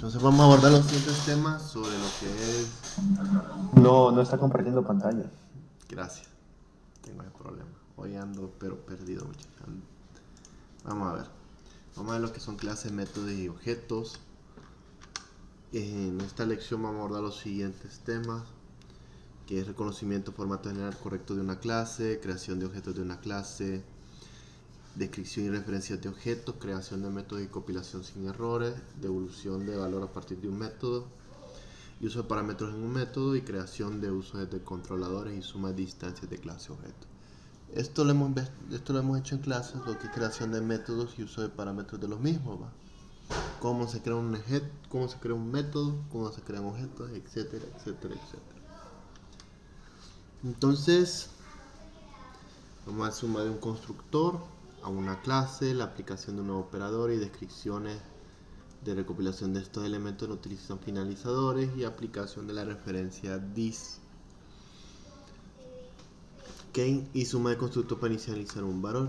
Entonces vamos a abordar los siguientes temas sobre lo que es... No está compartiendo pantalla. Gracias, tengo ese problema. Hoy ando pero perdido, muchachos. Vamos a ver. Vamos a ver lo que son clases, métodos y objetos. En esta lección vamos a abordar los siguientes temas, que es reconocimiento, formato general correcto de una clase, creación de objetos de una clase, descripción y referencias de objetos, creación de métodos y compilación sin errores, devolución de valor a partir de un método, y uso de parámetros en un método, y creación de usos de controladores y sumas de instancias de clase objeto. Esto lo hemos hecho en clases, lo que es creación de métodos y uso de parámetros de los mismos, ¿va? Cómo se crea un objeto, cómo se crea un método, cómo se crean objetos, etcétera, etcétera, etcétera. Entonces, vamos a sumar de un constructor a una clase, la aplicación de un nuevo operador y descripciones de recopilación de estos elementos en utilización finalizadores y aplicación de la referencia this. Okay, y suma de constructor para inicializar un valor.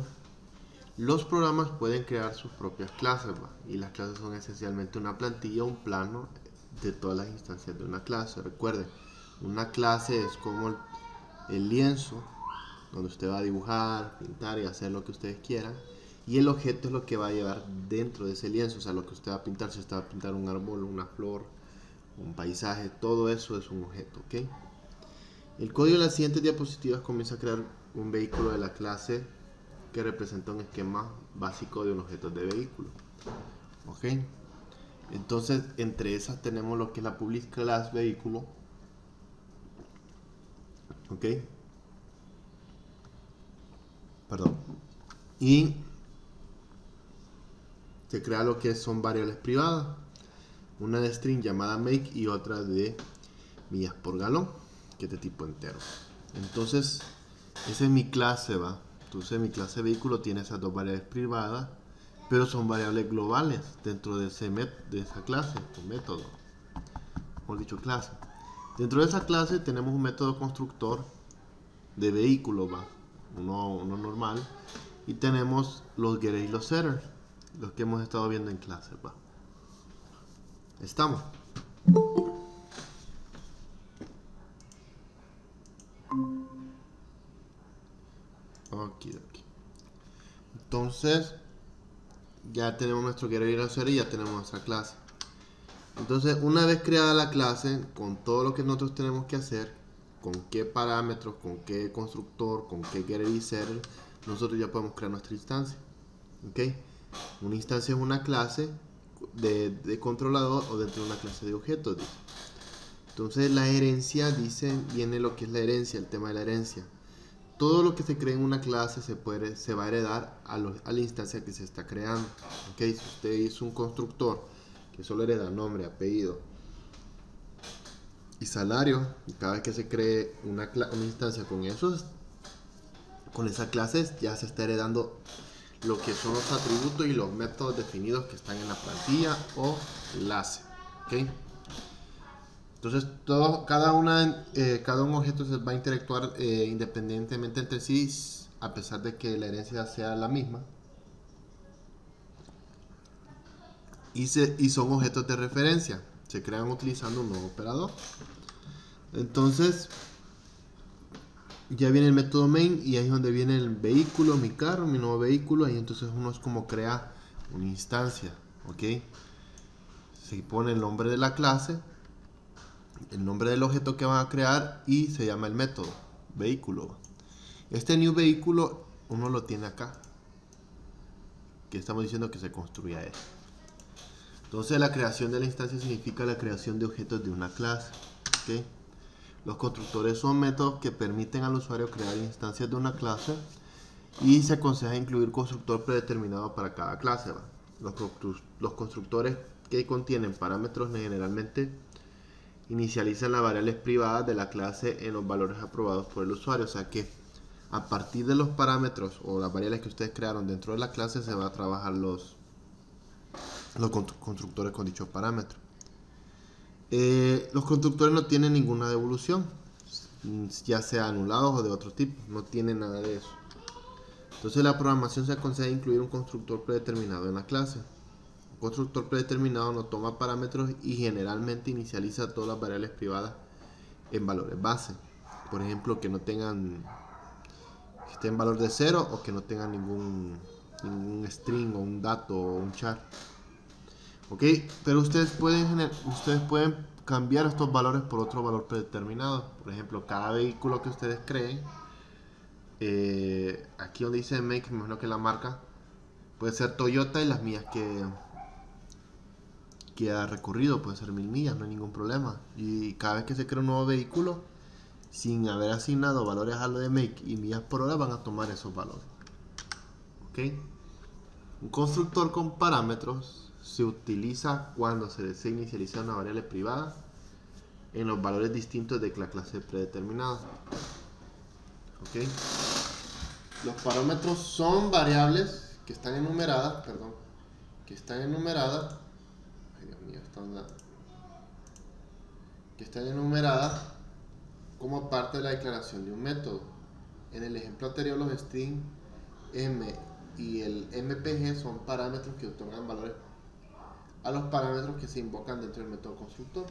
Los programas pueden crear sus propias clases, ¿va? Y las clases son esencialmente una plantilla o un plano de todas las instancias de una clase. Recuerden, una clase es como el lienzo donde usted va a dibujar, pintar y hacer lo que ustedes quieran, y el objeto es lo que va a llevar dentro de ese lienzo, o sea, lo que usted va a pintar. Si usted va a pintar un árbol, una flor, un paisaje, todo eso es un objeto, ¿ok? El código de las siguientes diapositivas comienza a crear un vehículo de la clase que representa un esquema básico de un objeto de vehículo, ¿ok? Entonces, entre esas tenemos lo que es la public class vehículo, ¿ok? Perdón. Y se crea lo que son variables privadas, una de string llamada make y otra de millas por galón, que es de tipo entero. Entonces, esa es mi clase, ¿va? Entonces mi clase vehículo tiene esas dos variables privadas, pero son variables globales dentro de esa clase, o método, mejor dicho, clase. Dentro de esa clase tenemos un método constructor de vehículo, ¿va? Uno normal, y tenemos los getters y los setters, los que hemos estado viendo en clase, ¿va? Estamos. Aquí. Entonces, ya tenemos nuestro getter y los setters y ya tenemos nuestra clase. Entonces, una vez creada la clase, con todo lo que nosotros tenemos que hacer, con qué parámetros, con qué constructor, con qué getter y setter, nosotros ya podemos crear nuestra instancia. ¿Ok? Una instancia es una clase de controlador o dentro de una clase de objetos. Entonces, la herencia viene lo que es la herencia, el tema de la herencia. Todo lo que se cree en una clase se va a heredar a la instancia que se está creando. ¿Ok? Si usted hizo un constructor que solo hereda nombre, apellido y salario, y cada vez que se cree una instancia con esa clase, ya se está heredando lo que son los atributos y los métodos definidos que están en la plantilla o clase. ¿Okay? Entonces cada un objeto se va a interactuar independientemente entre sí, a pesar de que la herencia sea la misma, y son objetos de referencia, se crean utilizando un nuevo operador. Entonces ya viene el método main, y ahí es donde viene el vehículo, mi carro, mi nuevo vehículo. Ahí entonces uno es como crea una instancia, ¿ok? Se pone el nombre de la clase, el nombre del objeto que van a crear, y se llama el método vehículo. Este new vehículo uno lo tiene acá, que estamos diciendo que se construya él. Entonces la creación de la instancia significa la creación de objetos de una clase, ¿ok? Los constructores son métodos que permiten al usuario crear instancias de una clase, y se aconseja incluir constructor predeterminado para cada clase, ¿va? Los constructores que contienen parámetros generalmente inicializan las variables privadas de la clase en los valores aprobados por el usuario. O sea que a partir de los parámetros o las variables que ustedes crearon dentro de la clase se va a trabajar los constructores con dichos parámetros. Los constructores no tienen ninguna devolución, ya sea anulados o de otro tipo, no tienen nada de eso. Entonces la programación se aconseja incluir un constructor predeterminado en la clase, Un constructor predeterminado no toma parámetros y generalmente inicializa todas las variables privadas en valores base. Por ejemplo, que no tengan, que estén en valor de 0 o que no tengan ningún string o un dato o un char. Ok, pero ustedes pueden cambiar estos valores por otro valor predeterminado. Por ejemplo, cada vehículo que ustedes creen, aquí donde dice make, me imagino que la marca puede ser Toyota y las millas que ha recorrido puede ser 1000 millas, no hay ningún problema. Y cada vez que se crea un nuevo vehículo, sin haber asignado valores a lo de make y millas por hora, van a tomar esos valores. Ok, un constructor con parámetros se utiliza cuando se desea inicializar una variable privada en los valores distintos de la clase predeterminada. Ok, los parámetros son variables que están enumeradas, que están enumeradas como parte de la declaración de un método. En el ejemplo anterior, los string m y el mpg son parámetros que otorgan valores a los parámetros que se invocan dentro del método constructor.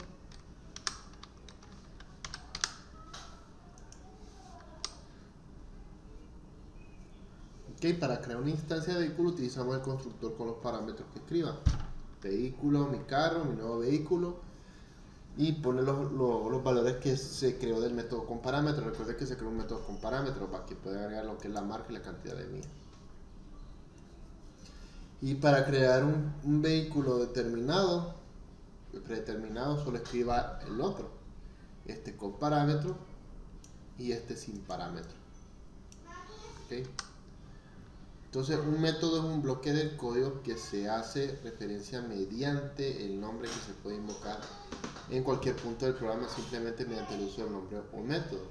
Ok, para crear una instancia de vehículo utilizamos el constructor con los parámetros que escriban. Vehículo, mi carro, mi nuevo vehículo, y pone los valores que se creó del método con parámetros. Recuerden que se creó un método con parámetros para que pueda agregar lo que es la marca y la cantidad de millas. Y para crear un vehículo predeterminado, solo escriba el otro, este con parámetro y este sin parámetro. ¿Okay? Entonces, un método es un bloque del código que se hace referencia mediante el nombre que se puede invocar en cualquier punto del programa, simplemente mediante el uso del nombre o método.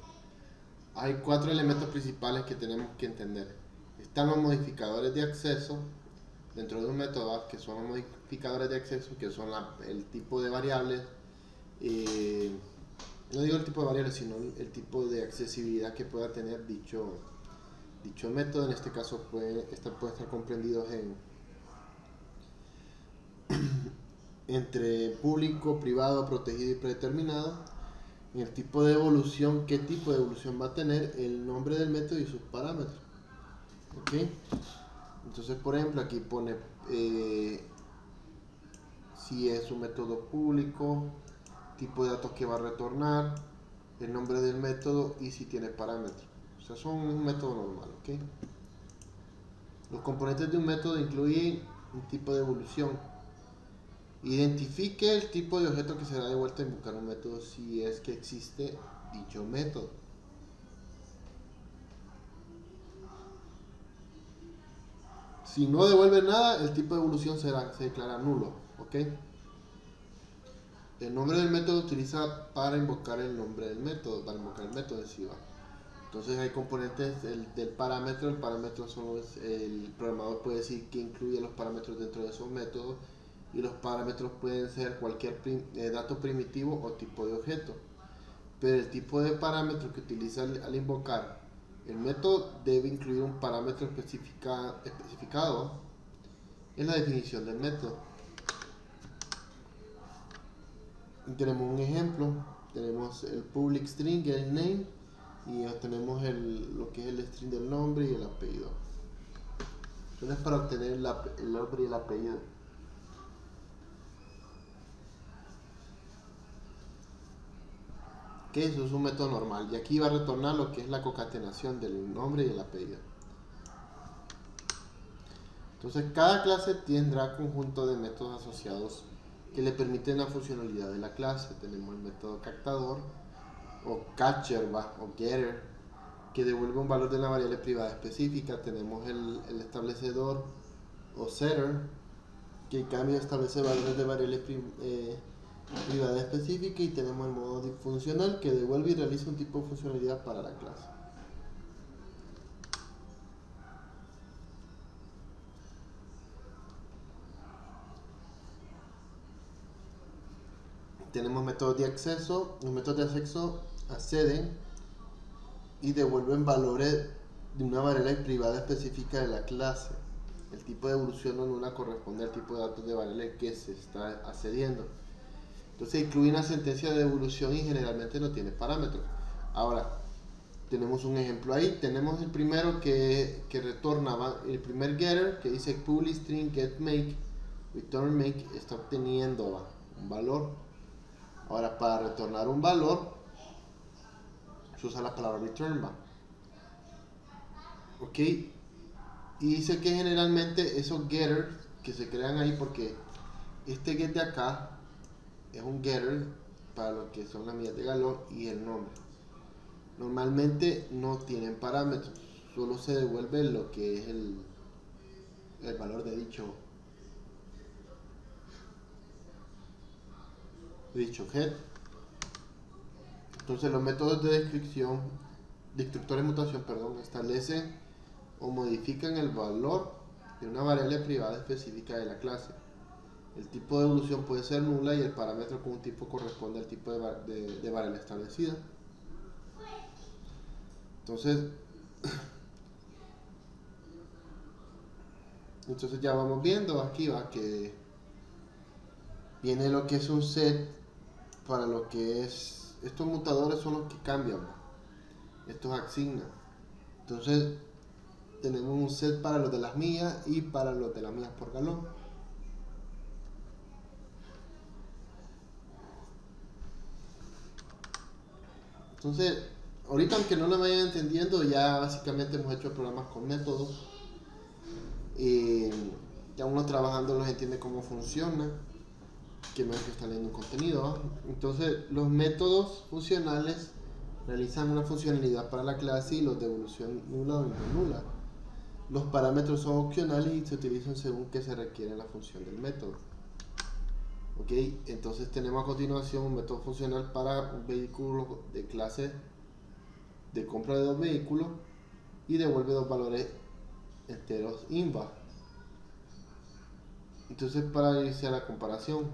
Hay 4 elementos principales que tenemos que entender. Están los modificadores de acceso dentro de un método, que son los modificadores de acceso, que son el tipo de variables, no digo el tipo de variables, sino el tipo de accesibilidad que pueda tener dicho método. En este caso puede estar comprendidos entre público, privado, protegido y predeterminado. En el tipo de evolución, qué tipo de evolución va a tener, el nombre del método y sus parámetros. ¿Okay? Entonces, por ejemplo, aquí pone si es un método público, tipo de datos que va a retornar, el nombre del método y si tiene parámetros. O sea, son un método normal. ¿Okay? Los componentes de un método incluyen un tipo de evolución. Identifique el tipo de objeto que será devuelto a invocar un método si es que existe dicho método. Si no devuelve nada, el tipo de evolución se declara nulo. ¿Ok? El nombre del método se utiliza para invocar el nombre del método, para invocar el método en sí. Entonces hay componentes del parámetro. El parámetro el programador puede decir que incluye los parámetros dentro de esos métodos, y los parámetros pueden ser cualquier dato primitivo o tipo de objeto. Pero el tipo de parámetro que utiliza al invocar el método debe incluir un parámetro especificado en la definición del método. Y tenemos un ejemplo. Tenemos el public string, el name, y tenemos lo que es el string del nombre y el apellido. Eso es para obtener el nombre y el apellido. Que eso es un método normal, y aquí va a retornar lo que es la concatenación del nombre y el apellido. Entonces cada clase tendrá conjunto de métodos asociados que le permiten la funcionalidad de la clase. Tenemos el método captador o catcher o getter, que devuelve un valor de una variable privada específica. Tenemos el establecedor o setter, que en cambio establece valores de variable privada específica, y tenemos el modo funcional, que devuelve y realiza un tipo de funcionalidad para la clase. Tenemos métodos de acceso. Los métodos de acceso acceden y devuelven valores de una variable privada específica de la clase. El tipo de evolución no nula corresponde al tipo de datos de variable que se está accediendo. Entonces incluye una sentencia de evolución y generalmente no tiene parámetros. Ahora, tenemos un ejemplo ahí. Tenemos el primero que retorna, el primer getter que dice public string get make, return make, está obteniendo un valor. Ahora, para retornar un valor, se usa la palabra return. Ok, y dice que generalmente esos getters que se crean ahí, porque este get de acá es un getter para lo que son las millas de galón y el nombre. Normalmente no tienen parámetros, solo se devuelve lo que es el valor de dicho head. Entonces los métodos de descripción, descriptores de mutación, perdón, establecen o modifican el valor de una variable privada específica de la clase. El tipo de evolución puede ser nula y el parámetro con un tipo corresponde al tipo de variable establecida. Entonces ya vamos viendo aquí que viene lo que es un set para lo que es, estos mutadores son los que cambian, estos asignan. Entonces tenemos un set para los de las millas y para los de las millas por galón. Entonces, ahorita aunque no lo vayan entendiendo, ya básicamente hemos hecho programas con métodos. Ya uno trabajando los entiende cómo funciona, que no es que está leyendo un contenido, ¿no? Entonces, los métodos funcionales realizan una funcionalidad para la clase y los de evolución nula o no nula. Los parámetros son opcionales y se utilizan según que se requiere la función del método. Ok, entonces tenemos a continuación un método funcional para un vehículo de clase de compra de dos vehículos y devuelve dos valores enteros invar. Entonces, para iniciar la comparación,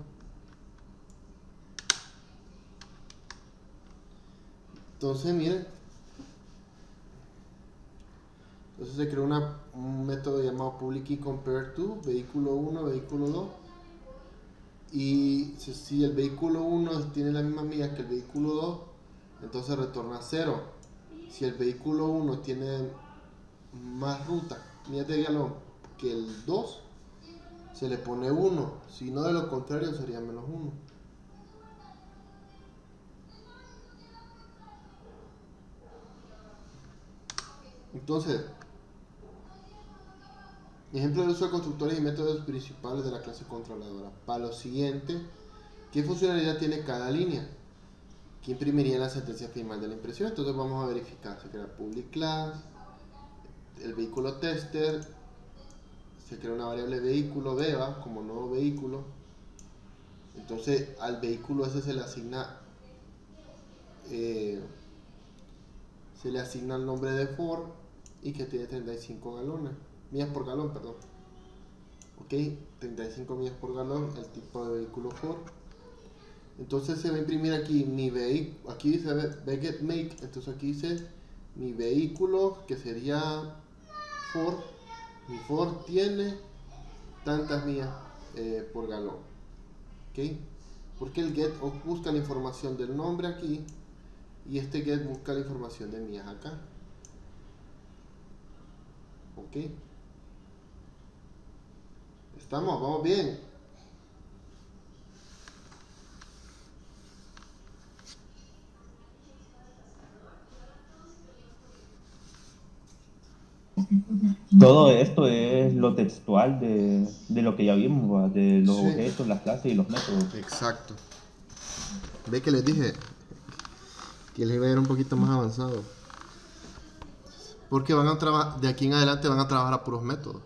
entonces miren, entonces se creó un método llamado public key compare to vehículo 1, vehículo 2, y si el vehículo 1 tiene las mismas millas que el vehículo 2, entonces retorna 0. Si el vehículo 1 tiene más ruta, millas de galón, que el 2, se le pone 1, si no, de lo contrario sería menos 1. Entonces, ejemplo de uso de constructores y métodos principales de la clase controladora. Para lo siguiente, ¿qué funcionalidad tiene cada línea? ¿Qué imprimiría la sentencia final de la impresión? Entonces vamos a verificar. Se crea public class, el vehículo tester, se crea una variable vehículo beba como nuevo vehículo. Entonces al vehículo ese se le asigna el nombre de Ford y que tiene 35 galones, millas por galón, perdón. Ok, 35 millas por galón, el tipo de vehículo Ford. Entonces se va a imprimir aquí mi vehículo, aquí dice get make, entonces aquí dice mi vehículo que sería Ford. Mi Ford tiene tantas millas por galón. ¿Ok? Porque el get busca la información del nombre aquí y este get busca la información de millas acá. ¿Ok? Estamos, vamos bien. Todo esto es lo textual de lo que ya vimos, ¿va? De los Sí. objetos, las clases y los métodos. Exacto. Ve que les dije que les iba a ir un poquito más avanzado. Porque van a trabajar, de aquí en adelante van a trabajar a puros métodos.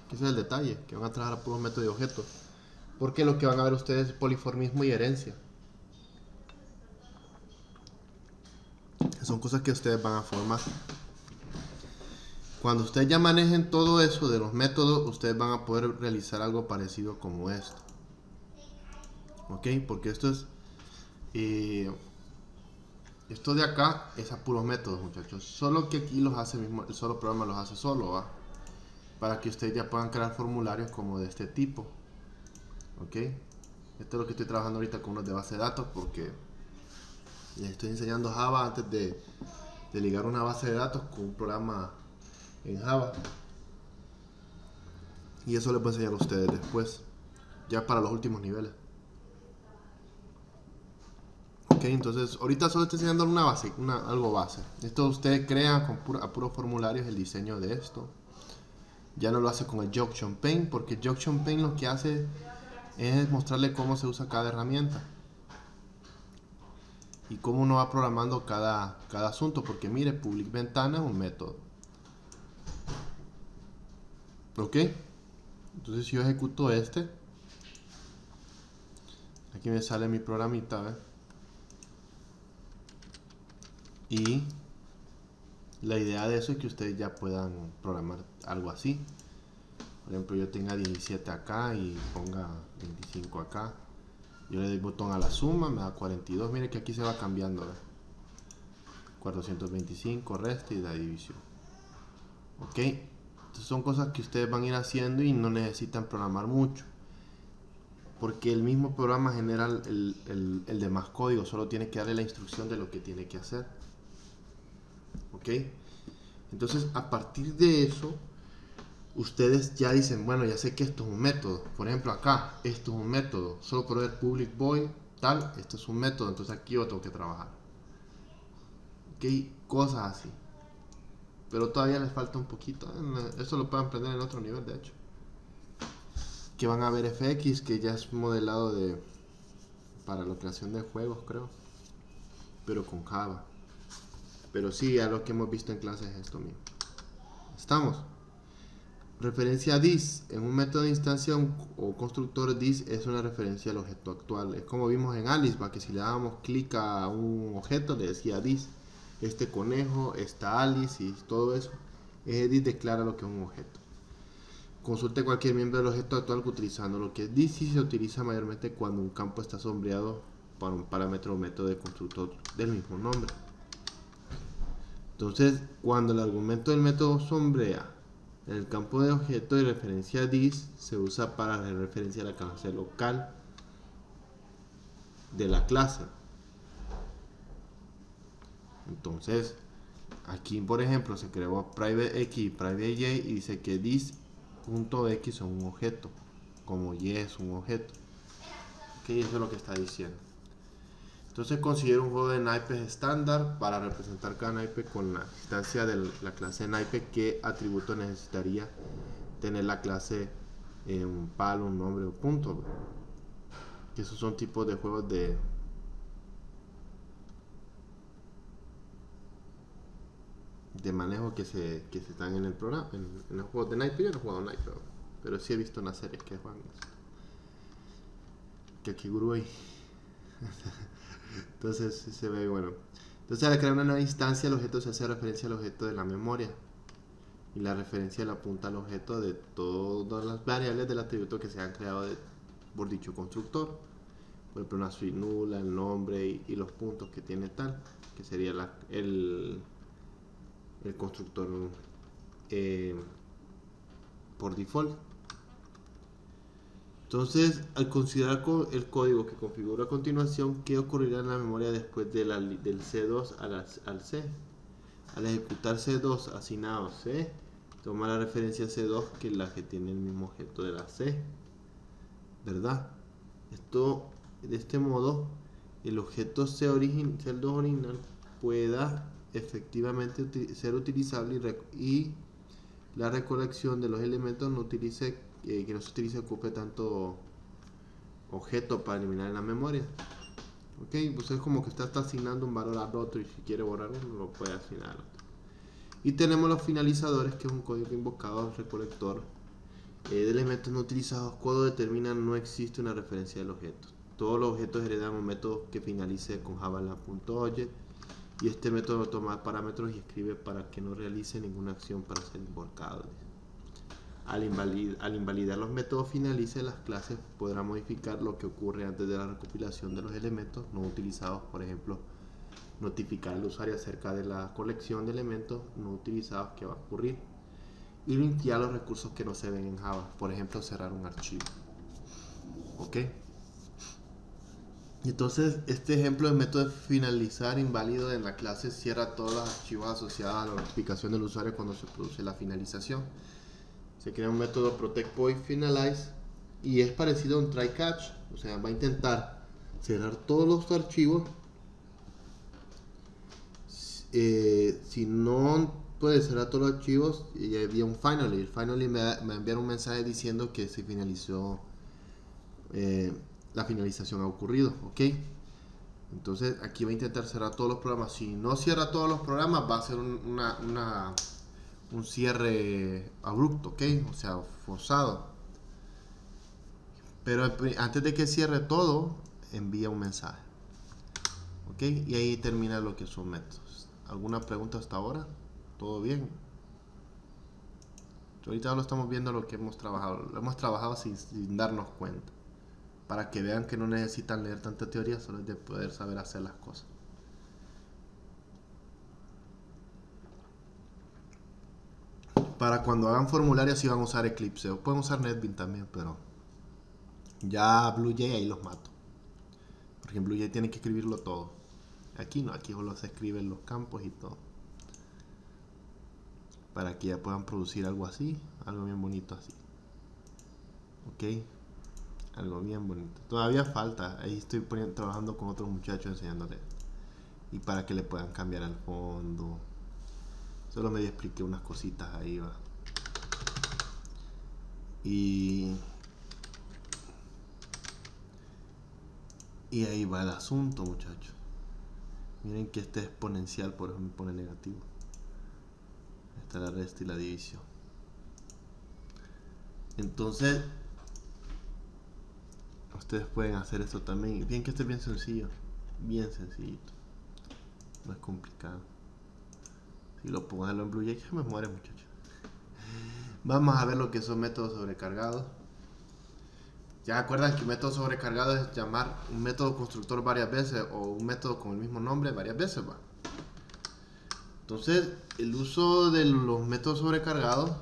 Ese es el detalle, que van a trabajar a puros métodos y objetos. Porque lo que van a ver ustedes es poliformismo y herencia. Son cosas que ustedes van a formar. Cuando ustedes ya manejen todo eso de los métodos, ustedes van a poder realizar algo parecido como esto. ¿Ok? Porque esto es... esto de acá es a puros métodos, muchachos. Solo que aquí los hace mismo, el solo programa los hace solo, ¿va? para que ustedes ya puedan crear formularios como de este tipo. Ok, esto es lo que estoy trabajando ahorita con unos de base de datos, porque les estoy enseñando Java antes de ligar una base de datos con un programa en Java, y eso les voy a enseñar a ustedes después, ya para los últimos niveles. Ok, entonces ahorita solo estoy enseñando una base, algo base. Esto ustedes crean con a puros formularios el diseño de esto. Ya no lo hace con el Junction Paint, porque Junction Paint lo que hace es mostrarle cómo se usa cada herramienta y cómo uno va programando cada asunto, porque mire, public ventana es un método. Ok, entonces si yo ejecuto este, aquí me sale mi programita, ¿ves? Y la idea de eso es que ustedes ya puedan programar algo así. Por ejemplo, yo tenga 17 acá y ponga 25 acá. Yo le doy botón a la suma, me da 42. Mire que aquí se va cambiando, ¿ves? 425, resta y la división. Ok, entonces son cosas que ustedes van a ir haciendo y no necesitan programar mucho, porque el mismo programa genera el demás código, solo tiene que darle la instrucción de lo que tiene que hacer. Ok, entonces a partir de eso ustedes ya dicen, bueno, ya sé que esto es un método. Por ejemplo, acá esto es un método, solo por ver public void tal, esto es un método, entonces aquí yo tengo que trabajar. Ok, cosas así, pero todavía les falta un poquito. Eso lo pueden aprender en otro nivel, de hecho, que van a ver FX, que ya es modelado para la creación de juegos, creo, pero con Java. Pero sí, a lo que hemos visto en clases es esto mismo. Estamos. Referencia a this. En un método de instancia o constructor, this es una referencia al objeto actual. Es como vimos en Alice, que si le dábamos clic a un objeto le decía this. Este conejo, esta Alice y todo eso. This declara lo que es un objeto. Consulte cualquier miembro del objeto actual utilizando lo que es this, y se utiliza mayormente cuando un campo está sombreado para un parámetro o método de constructor del mismo nombre. Entonces, cuando el argumento del método sombrea en el campo de objeto de referencia this, se usa para la referencia a la clase local de la clase. Entonces, aquí por ejemplo se creó private x y private y y dice que this.x son un objeto, como y es un objeto. Ok, eso es lo que está diciendo. Entonces considero un juego de naipes estándar para representar cada naipe con la instancia de la clase naipe. ¿Qué atributo necesitaría tener la clase? Un palo, un nombre o punto. Que esos son tipos de juegos de manejo que se están en el programa, en los juegos de naipe. Yo no he jugado naipe, pero sí he visto unas series que juegan eso. Que aquí gurú hay. Entonces se ve bueno. Entonces al crear una nueva instancia, el objeto se hace referencia al objeto de la memoria, y la referencia le apunta al objeto de todas las variables del atributo que se han creado por dicho constructor. Por ejemplo, una suite nula, el nombre y los puntos que tiene tal, que sería el constructor por default. Entonces, al considerar el código que configuro a continuación, ¿qué ocurrirá en la memoria después del C2 al C? Al ejecutar C2 asignado C, toma la referencia C2, que es la que tiene el mismo objeto de la C, ¿verdad? Esto, de este modo, el objeto C2 original pueda efectivamente ser utilizable, y la recolección de los elementos que no se utilice ocupe tanto objeto para eliminar en la memoria. Ok, pues es como que está asignando un valor al otro, y si quiere borrar uno lo puede asignar al otro. Y tenemos los finalizadores, que es un código invocado al recolector de elementos no utilizados cuando determina no existe una referencia del objeto. Todos los objetos heredan un método que finalice con java.object, y este método toma parámetros y escribe para que no realice ninguna acción para ser invocado. Al invalidar los métodos finalice, las clases podrán modificar lo que ocurre antes de la recopilación de los elementos no utilizados. Por ejemplo, notificar al usuario acerca de la colección de elementos no utilizados que va a ocurrir, y limpiar los recursos que no se ven en Java. Por ejemplo, cerrar un archivo. ¿Ok? Entonces, este ejemplo del método de finalizar inválido en la clase cierra todos los archivos asociados a la notificación del usuario cuando se produce la finalización. Se crea un método protect void finalize y es parecido a un try catch, o sea, va a intentar cerrar todos los archivos. Si no puede cerrar todos los archivos, y había un finally. El finally me va a enviar un mensaje diciendo que se finalizó, la finalización ha ocurrido, ¿ok? Entonces aquí va a intentar cerrar todos los programas. Si no cierra todos los programas, va a ser un cierre abrupto, ¿ok? O sea, forzado. Pero antes de que cierre todo, envía un mensaje, ¿ok? Y ahí termina lo que son métodos. ¿Alguna pregunta hasta ahora? ¿Todo bien? Ahorita lo estamos viendo lo que hemos trabajado. Lo hemos trabajado sin darnos cuenta. Para que vean que no necesitan leer tanta teoría, solo es de poder saber hacer las cosas. Para cuando hagan formularios sí van a usar Eclipse. O pueden usar NetBeans también, pero ya BlueJ ahí los mato. Porque en BlueJ tienen que escribirlo todo. Aquí no, aquí solo se escriben los campos y todo. Para que ya puedan producir algo así, algo bien bonito así. Ok, algo bien bonito. Todavía falta, ahí estoy trabajando con otros muchachos enseñándoles. Y para que le puedan cambiar el fondo. Solo me expliqué unas cositas ahí, va. Y ahí va el asunto, muchachos. Miren que este exponencial, por ejemplo, me pone negativo. Está la resta y la división. Entonces, ustedes pueden hacer esto también. Bien que este es bien sencillo. Bien sencillito. No es complicado. Si lo pongo en BlueJ, ya me muere, muchachos. Vamos a ver lo que son métodos sobrecargados. Ya acuerdan que un método sobrecargado es llamar un método constructor varias veces o un método con el mismo nombre varias veces, va. Entonces, el uso de los métodos sobrecargados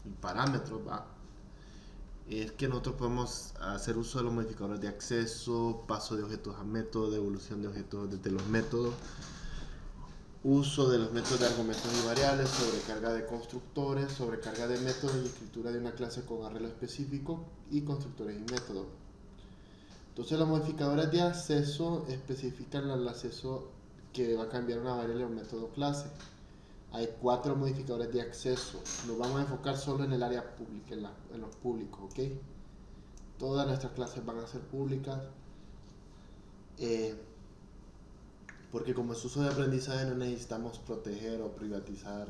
y parámetros, va, es que nosotros podemos hacer uso de los modificadores de acceso, paso de objetos a métodos, devolución de objetos desde los métodos, uso de los métodos de argumentos y variables, sobrecarga de constructores, sobrecarga de métodos y escritura de una clase con arreglo específico y constructores y métodos. Entonces los modificadores de acceso especifican el acceso que va a cambiar una variable o un método clase. Hay 4 modificadores de acceso. Nos vamos a enfocar solo en el área pública, en los públicos, ¿ok? Todas nuestras clases van a ser públicas. Porque como es uso de aprendizaje no necesitamos proteger o privatizar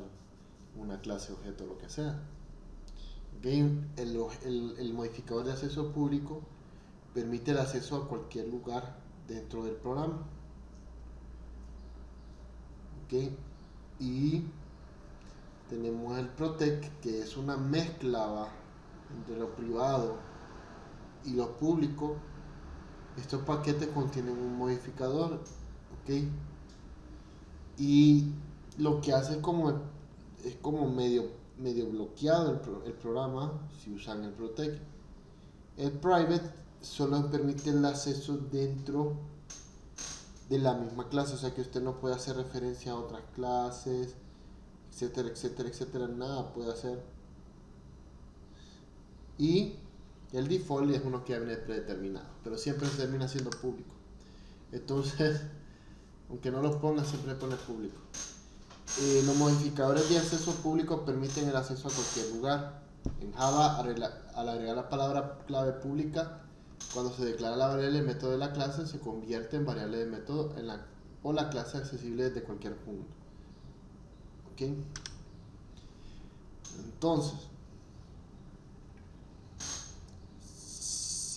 una clase, objeto, lo que sea. ¿Okay? El modificador de acceso público permite el acceso a cualquier lugar dentro del programa. ¿Okay? Y tenemos el protect, que es una mezcla entre lo privado y lo público. Estos paquetes contienen un modificador, ¿ok? Y lo que hace es como medio bloqueado el programa si usan el protect. El private solo permite el acceso dentro de la misma clase, o sea que usted no puede hacer referencia a otras clases, etcétera, etcétera, etcétera, nada puede hacer. Y el default es uno que ya viene predeterminado, pero siempre se termina siendo público. Entonces, aunque no lo ponga, siempre pone público. Los modificadores de acceso público permiten el acceso a cualquier lugar. En Java, al agregar la palabra clave pública, cuando se declara la variable del método de la clase, se convierte en variable de método o la clase accesible desde cualquier punto. ¿Ok? Entonces,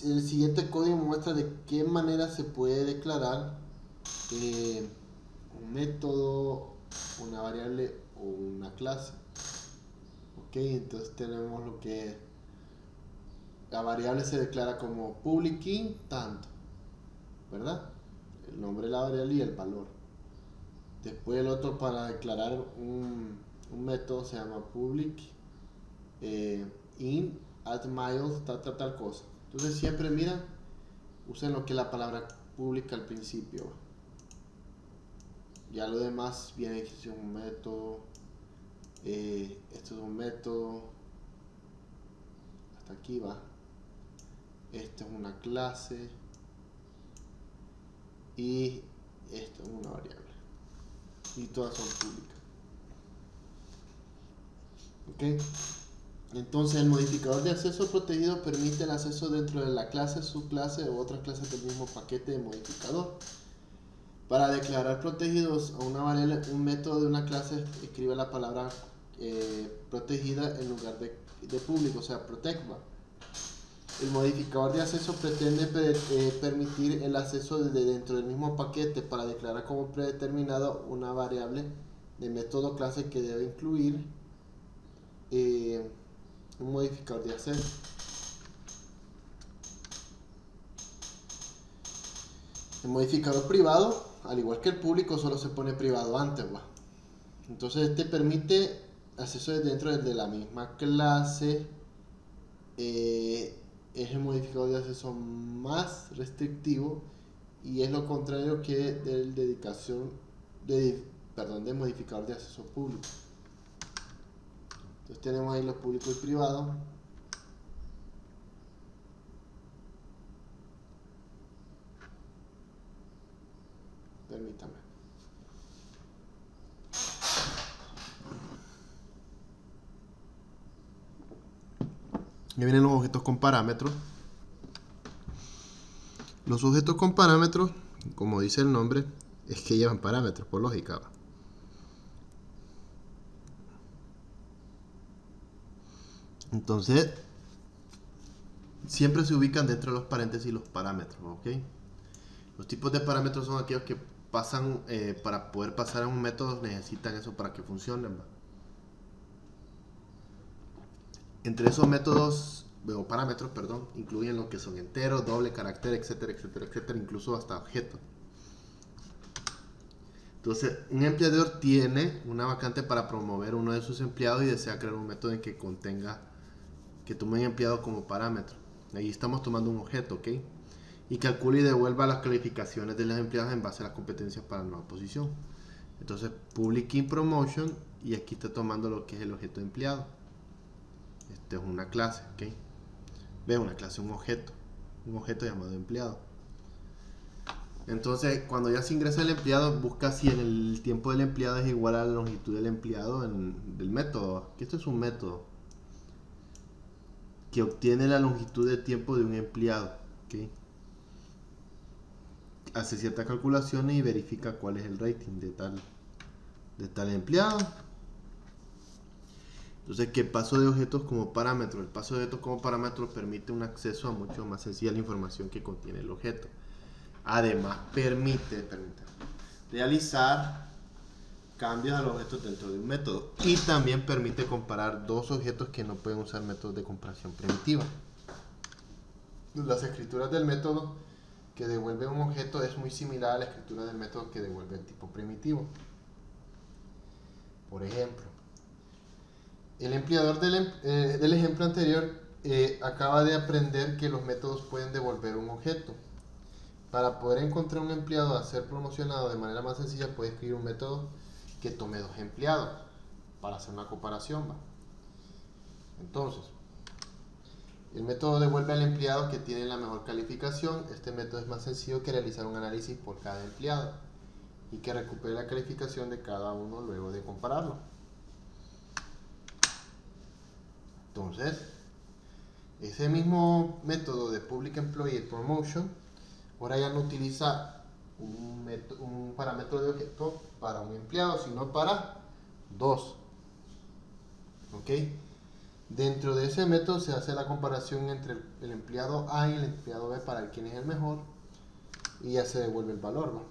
el siguiente código muestra de qué manera se puede declarar un método, una variable o una clase. Ok, entonces tenemos lo que la variable se declara como public int tanto, ¿verdad? El nombre de la variable y el valor. Después el otro, para declarar un método, se llama public int, add miles, tal cosa. Entonces siempre mira, usen lo que es la palabra pública al principio. Ya lo demás viene que es un método, esto es un método, hasta aquí va. Esta es una clase y esto es una variable. Y todas son públicas. ¿Ok? Entonces el modificador de acceso protegido permite el acceso dentro de la clase, subclase o otras clases del mismo paquete de modificador. Para declarar protegidos a una variable, un método de una clase escribe la palabra protegida en lugar de público, o sea, protect. El modificador de acceso pretende permitir el acceso desde dentro del mismo paquete para declarar como predeterminado una variable de método clase que debe incluir un modificador de acceso. El modificador privado, al igual que el público, solo se pone privado antes, ¿va? Entonces este permite acceso desde dentro de la misma clase. Es el modificador de acceso más restrictivo y es lo contrario que del de modificador de acceso público. Entonces tenemos ahí los públicos y privados. Permítame. Ya vienen los objetos con parámetros. Los objetos con parámetros, como dice el nombre, es que llevan parámetros, por lógica. Entonces, siempre se ubican dentro de los paréntesis los parámetros, ¿ok? Los tipos de parámetros son aquellos que pasan, para poder pasar a un método necesitan eso para que funcionen, ¿va? Entre esos métodos, o parámetros, perdón, incluyen lo que son enteros, doble, carácter, etcétera, etcétera, etcétera, incluso hasta objetos. Entonces, un empleador tiene una vacante para promover uno de sus empleados y desea crear un método en que contenga, que tome un empleado como parámetro. Ahí estamos tomando un objeto, ¿ok? Y calcula y devuelva las calificaciones de los empleados en base a las competencias para la nueva posición. Entonces, public in promotion, y aquí está tomando lo que es el objeto de empleado. Este es una clase, ¿ok? Ve, una clase, un objeto llamado empleado. Entonces, cuando ya se ingresa el empleado, busca si en el tiempo del empleado es igual a la longitud del empleado del método. Que esto es un método que obtiene la longitud de tiempo de un empleado, ¿ok? Hace ciertas calculaciones y verifica cuál es el rating de tal empleado. Entonces, ¿qué paso de objetos como parámetro? El paso de objetos como parámetro permite un acceso a mucho más sencilla la información que contiene el objeto. Además, permite realizar cambios a los objetos dentro de un método y también permite comparar dos objetos que no pueden usar métodos de comparación primitiva. Las escrituras del método que devuelve un objeto es muy similar a la escritura del método que devuelve el tipo primitivo. Por ejemplo, el empleador del ejemplo anterior acaba de aprender que los métodos pueden devolver un objeto. Para poder encontrar un empleado a ser promocionado de manera más sencilla, puede escribir un método que tome dos empleados para hacer una comparación, ¿va? Entonces, el método devuelve al empleado que tiene la mejor calificación. Este método es más sencillo que realizar un análisis por cada empleado y que recupere la calificación de cada uno luego de compararlo. Entonces, ese mismo método de Public Employee Promotion ahora ya no utiliza un parámetro de objeto para un empleado, sino para dos. ¿Ok? Dentro de ese método se hace la comparación entre el empleado A y el empleado B para ver quién es el mejor y ya se devuelve el valor, ¿no?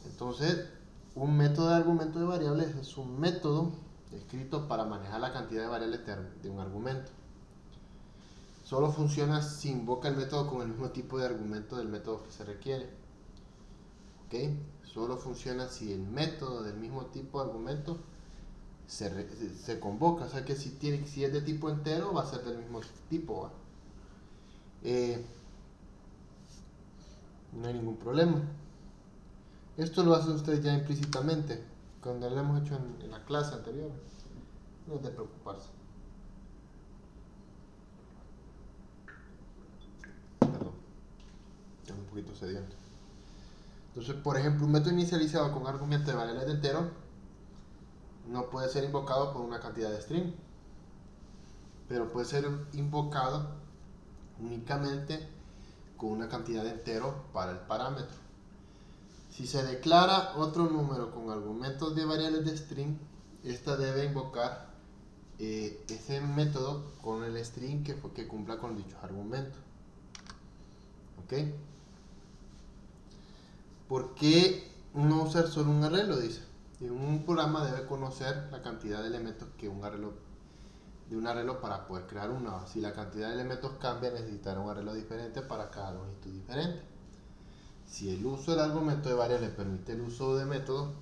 Entonces, un método de argumento de variables es un método escrito para manejar la cantidad de variables de un argumento. Solo funciona si invoca el método con el mismo tipo de argumento del método que se requiere. ¿Ok? Solo funciona si el método del mismo tipo de argumento se convoca. O sea que si es de tipo entero, va a ser del mismo tipo, ¿va? No hay ningún problema. Esto lo hacen ustedes ya implícitamente, cuando lo hemos hecho en la clase anterior. No es de preocuparse. Perdón, estoy un poquito sediento. Entonces, por ejemplo, un método inicializado con argumento de variables de entero no puede ser invocado por una cantidad de string, pero puede ser invocado únicamente con una cantidad de entero para el parámetro. Si se declara otro número con argumentos de variables de string, esta debe invocar ese método con el string que cumpla con dichos argumentos. ¿Ok? ¿Por qué no usar solo un arreglo? Dice. En un programa debe conocer la cantidad de elementos que un arreglo para poder crear una. Si la cantidad de elementos cambia, necesitará un arreglo diferente para cada longitud diferente. Si el uso del argumento de variable permite el uso de métodos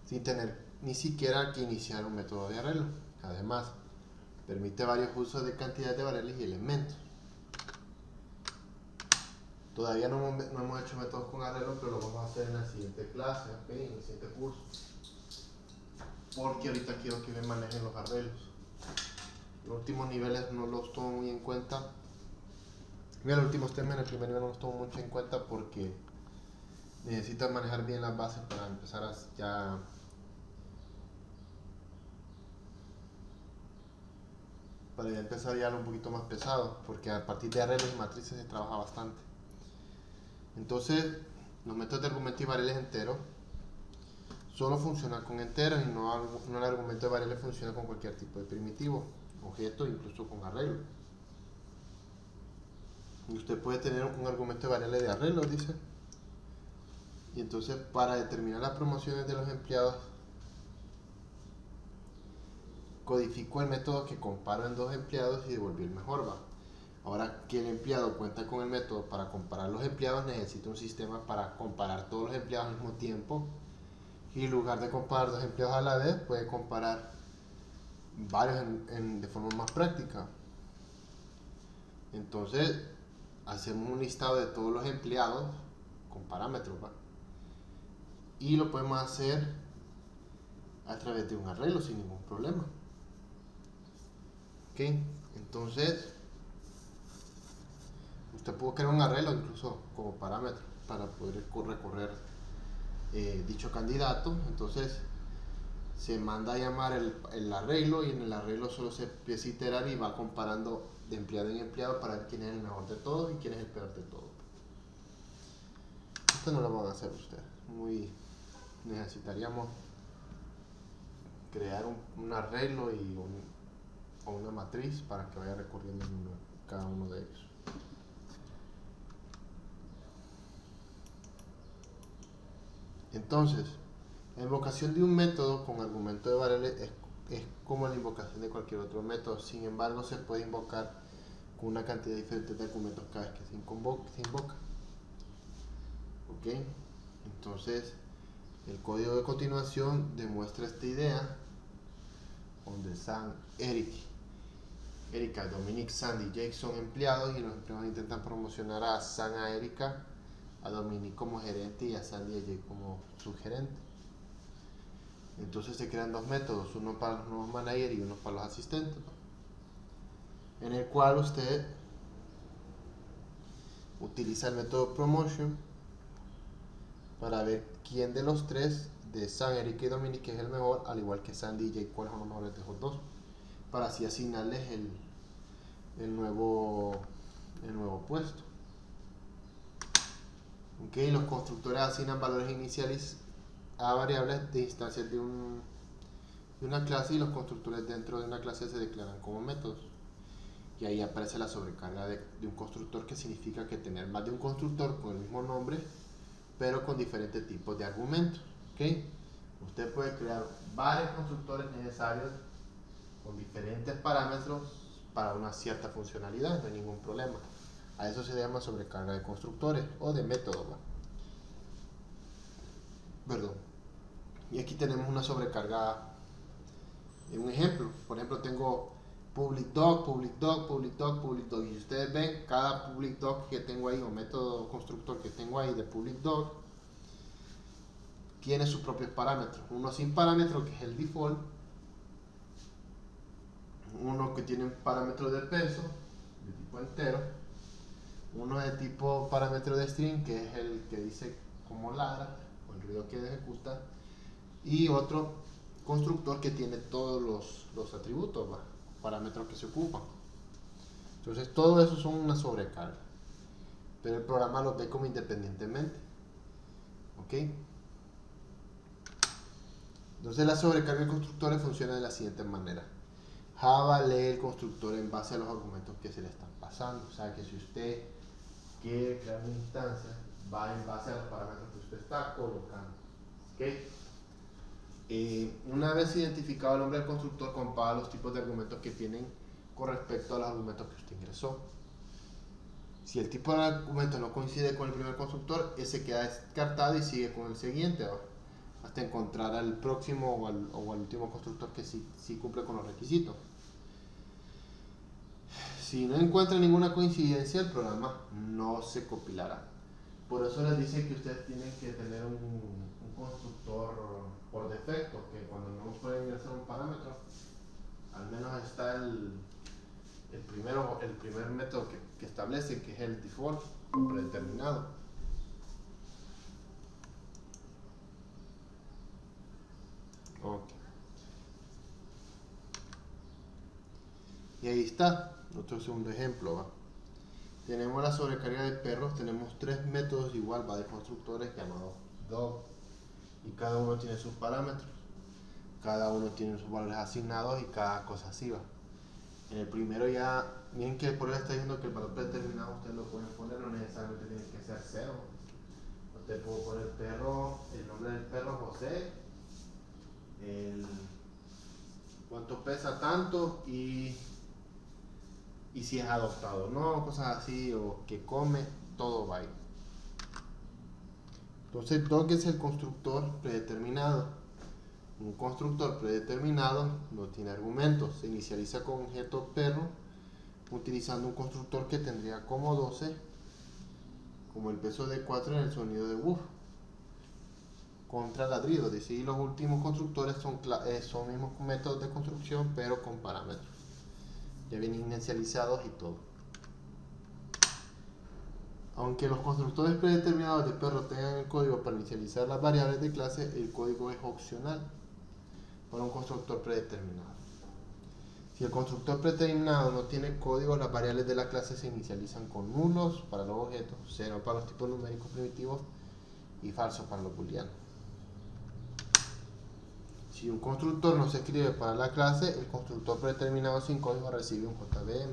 sin tener ni siquiera que iniciar un método de arreglo. Además, permite varios usos de cantidad de variables y elementos. Todavía no hemos hecho métodos con arreglo, pero lo vamos a hacer en la siguiente clase, ¿okay? En el siguiente curso. Porque ahorita quiero que me manejen los arreglos. Los últimos niveles no los tomo muy en cuenta. Mira, los últimos temas en el primer nivel no los tomo mucho en cuenta porque necesitan manejar bien las bases para empezar ya empezar ya un poquito más pesado, porque a partir de arreglos y matrices se trabaja bastante. Entonces, los métodos de argumento y variables enteros solo funcionan con enteros y no el argumento de variables funciona con cualquier tipo de primitivo, objeto, incluso con arreglo. Y usted puede tener un argumento de variable de arreglo, dice. Y entonces, para determinar las promociones de los empleados, codificó el método que compara en dos empleados y devolvió el mejor, ¿va? Ahora que el empleado cuenta con el método para comparar los empleados, necesita un sistema para comparar todos los empleados al mismo tiempo. Y en lugar de comparar dos empleados a la vez, puede comparar varios de forma más práctica. Entonces, hacemos un listado de todos los empleados con parámetros, ¿va? Y lo podemos hacer a través de un arreglo sin ningún problema. ¿Ok? Entonces, usted puede crear un arreglo incluso como parámetro para poder recorrer dicho candidato. Entonces se manda a llamar el arreglo y en el arreglo solo se empieza a iterar y va comparando de empleado en empleado para ver quién es el mejor de todos y quién es el peor de todos. Esto no lo van a hacer ustedes. Necesitaríamos crear un arreglo o una matriz para que vaya recorriendo cada uno de ellos. Entonces, la invocación de un método con argumento de variable es como la invocación de cualquier otro método. Sin embargo, se puede invocar con una cantidad diferente de argumentos cada vez que se invoca. ¿Ok? Entonces, el código de continuación demuestra esta idea donde Sam, Erika, Dominic, Sandy y Jake son empleados y los empleados intentan promocionar a Sam, a Erika, a Dominic como gerente y a Sandy y a Jake como subgerente. Entonces se crean dos métodos, uno para los nuevos managers y uno para los asistentes, en el cual usted utiliza el método promotion para ver quién de los tres, de Sam, Erika y Dominic, es el mejor, al igual que Sandy y Jake, cuáles son los mejores de esos dos, para así asignarles el nuevo puesto. Okay, los constructores asignan valores iniciales a variables de instancias de una clase y los constructores dentro de una clase se declaran como métodos. Y ahí aparece la sobrecarga de un constructor, que significa que tener más de un constructor con el mismo nombre pero con diferentes tipos de argumentos. ¿Okay? Usted puede crear varios constructores necesarios con diferentes parámetros para una cierta funcionalidad, no hay ningún problema. A eso se llama sobrecarga de constructores o de métodos. Perdón. Y aquí tenemos una sobrecarga Un ejemplo, por ejemplo, tengo public dog, public dog, public dog, public dog. Y ustedes ven, cada public dog que tengo ahí, o método constructor que tengo ahí de public dog, tiene sus propios parámetros. Uno sin parámetro, que es el default. Uno que tiene un parámetro de peso, de tipo entero. Uno de tipo parámetro de string, que es el que dice cómo ladra, o el ruido que ejecuta. Y otro constructor que tiene todos los atributos, parámetros que se ocupan. Entonces todo eso son una sobrecarga, pero el programa los ve como independientemente. ¿Ok? Entonces la sobrecarga de constructores funciona de la siguiente manera. Java lee el constructor en base a los argumentos que se le están pasando. O sea que si usted quiere crear una instancia, va en base a los parámetros que usted está colocando. ¿Ok? Una vez identificado el nombre del constructor, compara los tipos de argumentos que tienen con respecto a los argumentos que usted ingresó. Si el tipo de argumento no coincide con el primer constructor, ese queda descartado y sigue con el siguiente, ¿va? Hasta encontrar al próximo o al último constructor que sí cumple con los requisitos. Si no encuentra ninguna coincidencia, el programa no se compilará. Por eso les dice que ustedes tienen que tener un constructor por defecto, que cuando no pueden ingresar un parámetro, al menos está el primer método que establece, que es el default predeterminado. Okay. Y ahí está, otro segundo ejemplo, ¿va? Tenemos la sobrecarga de perros, tenemos tres métodos igual, de constructores llamados dog, y cada uno tiene sus parámetros, cada uno tiene sus valores asignados y cada cosa así va. En el primero ya, miren que por ahí está diciendo que el valor predeterminado ustedes lo pueden poner, no necesariamente tiene que ser 0. Usted puede poner perro, el nombre del perro José, cuánto pesa tanto y si es adoptado, no, cosas así, o que come, todo va ahí. Entonces dog es el constructor predeterminado. Un constructor predeterminado no tiene argumentos, se inicializa con objeto perro utilizando un constructor que tendría como 12, como el peso de 4 en el sonido de woof contra ladrido. Dice, y los últimos constructores son mismos métodos de construcción pero con parámetros ya vienen inicializados y todo. Aunque los constructores predeterminados de perro tengan el código para inicializar las variables de clase, el código es opcional para un constructor predeterminado. Si el constructor predeterminado no tiene código, las variables de la clase se inicializan con nulos para los objetos, 0 para los tipos numéricos primitivos y falso para los booleanos. Si un constructor no se escribe para la clase, el constructor predeterminado sin código recibe un JVM.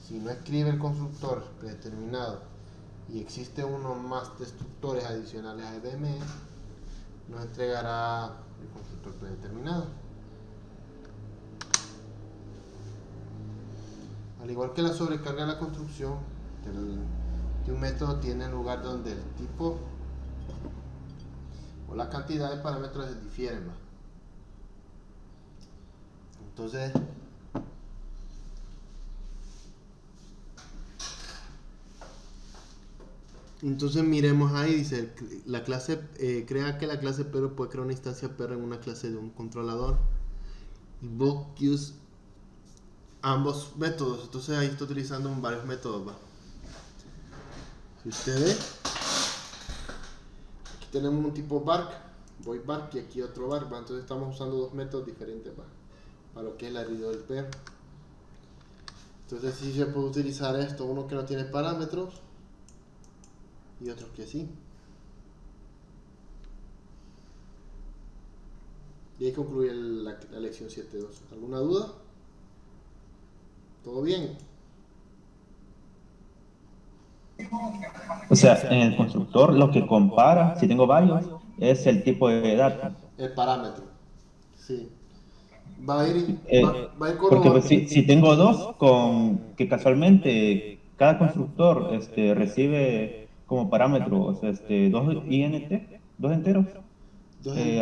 Si no escribe el constructor predeterminado y existe uno más destructores adicionales a DME, nos entregará el constructor predeterminado. Al igual que la sobrecarga de la construcción, que un método tiene lugar donde el tipo o la cantidad de parámetros difieren más. Entonces miremos ahí, dice, la clase crea que la clase perro puede crear una instancia perro en una clase de un controlador. Invoke use ambos métodos. Entonces ahí está utilizando varios métodos, ¿va? Si usted ve, aquí tenemos un tipo bark, void bark, y aquí otro bark, ¿va? Entonces estamos usando dos métodos diferentes, ¿va? Para lo que es el ladrido del perro. Entonces sí se puede utilizar esto, uno que no tiene parámetros y otro que sí. Y ahí concluye la lección 7.2. ¿Alguna duda? ¿Todo bien? O sea, en el constructor lo que compara, si tengo varios, es el tipo de data. El parámetro. Sí. Va a ir Porque corroborando. pues, si tengo dos, con que casualmente cada constructor recibe como parámetros dos int, dos enteros,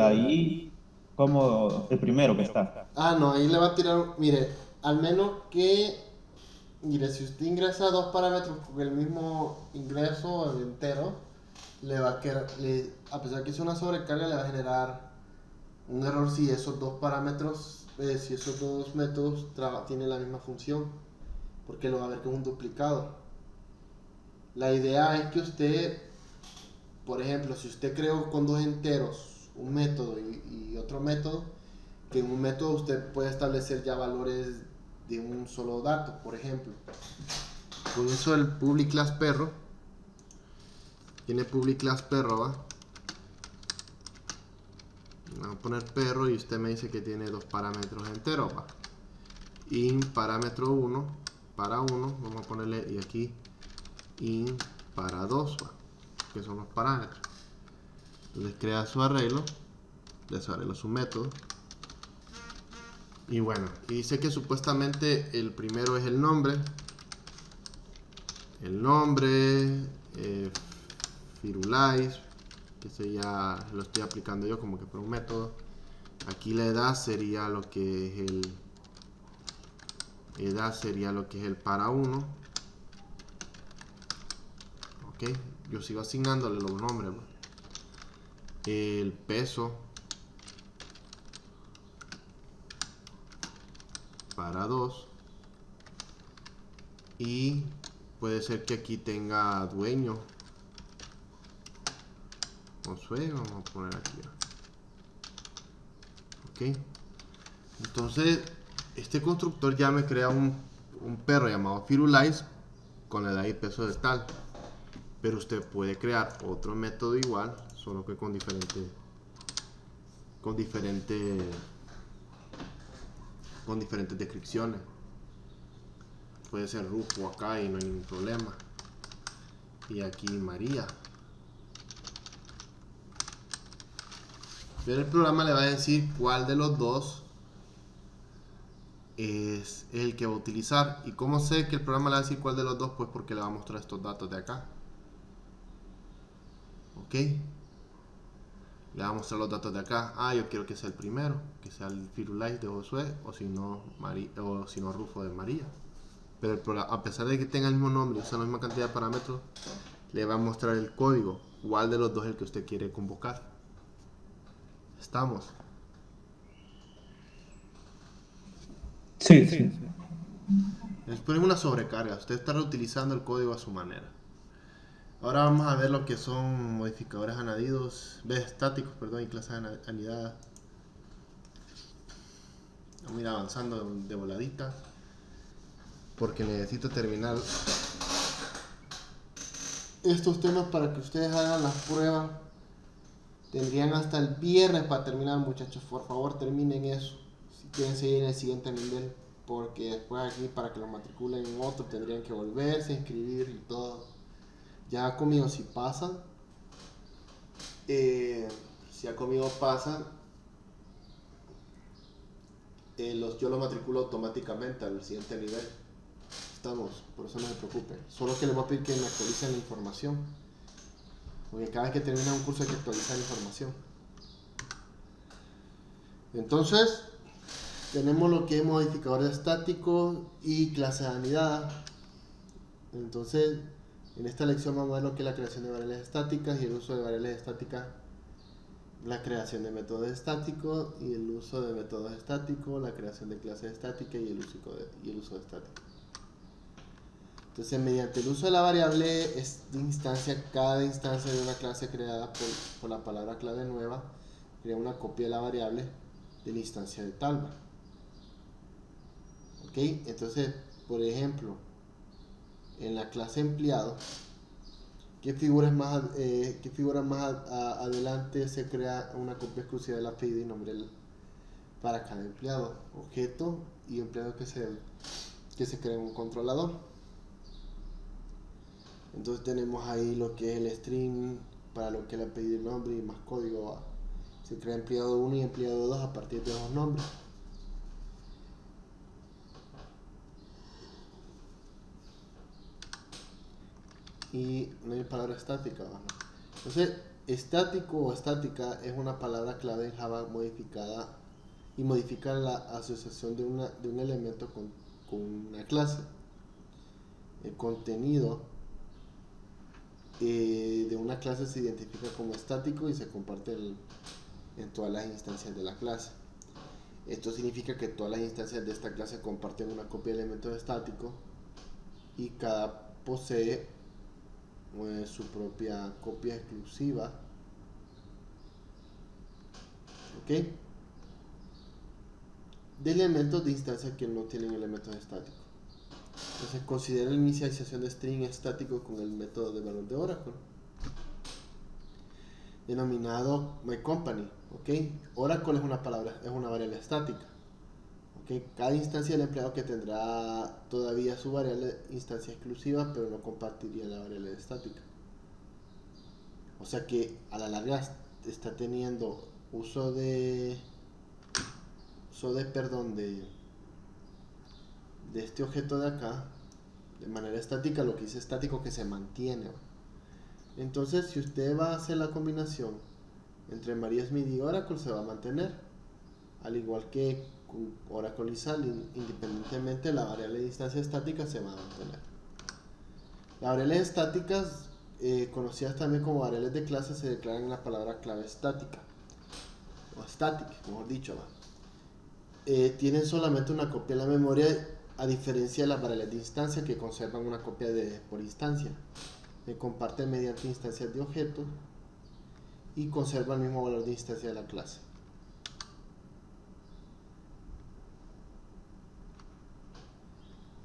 ahí como el primero que está. Ah, no, ahí le va a tirar, mire, al menos que, mire, si usted ingresa dos parámetros con el mismo ingreso entero, le va a quedar, a pesar que es una sobrecarga, le va a generar un error si esos dos parámetros, si esos dos métodos tienen la misma función, porque lo va a ver como un duplicado. La idea es que usted, por ejemplo, si usted creó con dos enteros un método y otro método, que en un método usted puede establecer ya valores de un solo dato, por ejemplo. Con eso el public class perro, tiene public class perro, ¿va? Vamos a poner perro y usted me dice que tiene dos parámetros enteros, ¿va? In parámetro 1 para 1, vamos a ponerle, y aquí in para 2, ¿va? Que son los parámetros. Entonces crea su arreglo, de su arreglo su método. Y bueno, y dice que supuestamente el primero es el nombre. El nombre, Firulais, que ese ya lo estoy aplicando yo como que por un método. Aquí la edad sería lo que es el para 1. Ok, yo sigo asignándole los nombres, ¿no? El peso para 2. Y puede ser que aquí tenga dueño. Josué, vamos a poner aquí. Ok. Entonces, este constructor ya me crea un perro llamado Firulais con la edad y peso de tal. Pero usted puede crear otro método igual, solo que con diferentes descripciones. Puede ser Rufo acá y no hay ningún problema. Y aquí María. Pero el programa le va a decir cuál de los dos es el que va a utilizar. ¿Y cómo sé que el programa le va a decir cuál de los dos? Pues porque le va a mostrar estos datos de acá. Ok. Le va a mostrar los datos de acá. Ah, yo quiero que sea el primero, que sea el Firulais de Josué, o si no Rufo de María. Pero el programa, a pesar de que tenga el mismo nombre y usa la misma cantidad de parámetros, le va a mostrar el código, cuál de los dos es el que usted quiere convocar. Estamos. Sí, sí. Después es una sobrecarga, usted está reutilizando el código a su manera. Ahora vamos a ver lo que son modificadores añadidos, estáticos, perdón, y clases anidadas. Vamos a ir avanzando de voladita, porque necesito terminar estos temas para que ustedes hagan las pruebas. Tendrían hasta el viernes para terminar, muchachos. Por favor, terminen eso. Si quieren seguir en el siguiente nivel, porque después aquí para que lo matriculen en otro tendrían que volverse a inscribir y todo. Ya conmigo si pasan, si ya conmigo pasan, yo los matriculo automáticamente al siguiente nivel. Estamos, por eso no se preocupen. Solo que les voy a pedir que me actualicen la información. Porque cada vez que termina un curso hay que actualizar la información. Entonces, tenemos lo que es modificador estático y clases anidadas. Entonces, en esta lección vamos a ver lo que es la creación de variables estáticas y el uso de variables estáticas, la creación de métodos estáticos y el uso de métodos estáticos, la creación de clases estáticas y el uso de estáticos. Entonces, mediante el uso de la variable cada instancia de una clase creada por la palabra clave nueva, crea una copia de la variable de la instancia de tal. ¿Ok? Entonces, por ejemplo, en la clase empleado, ¿qué figura más adelante se crea una copia exclusiva del apellido y nombre para cada empleado? Objeto y empleado que se crea en un controlador. Entonces tenemos ahí lo que es el string para lo que es el apellido y nombre y más código. Se crea empleado 1 y empleado 2 a partir de los nombres. Y no hay palabra estática, ¿no? Entonces, Estático o estática es una palabra clave en Java modificada y modifica la asociación de un elemento con una clase. El contenido de una clase se identifica como estático y se comparte en todas las instancias de la clase. Esto significa que todas las instancias de esta clase comparten una copia de elementos estáticos y cada posee su propia copia exclusiva, ¿ok?, de elementos de instancias que no tienen elementos estáticos. Entonces considera la inicialización de string estático con el método de valor de Oracle, denominado myCompany, ¿ok? Oracle es una variable estática, ¿ok? Cada instancia del empleado que tendrá todavía su variable instancia exclusiva, pero no compartiría la variable estática. O sea que a la larga está teniendo uso de este objeto de acá de manera estática, lo que dice estático que se mantiene. Entonces, si usted va a hacer la combinación entre MariaSmith y Oracle, se va a mantener, al igual que con Oracle y SAL, independientemente la variable de instancia estática se va a mantener. Las variables estáticas, conocidas también como variables de clase, se declaran en la palabra clave estática o static, mejor dicho, tienen solamente una copia en la memoria, a diferencia de las variables de instancia que conservan una copia por instancia. Se comparten mediante instancias de objetos y conservan el mismo valor de instancia de la clase.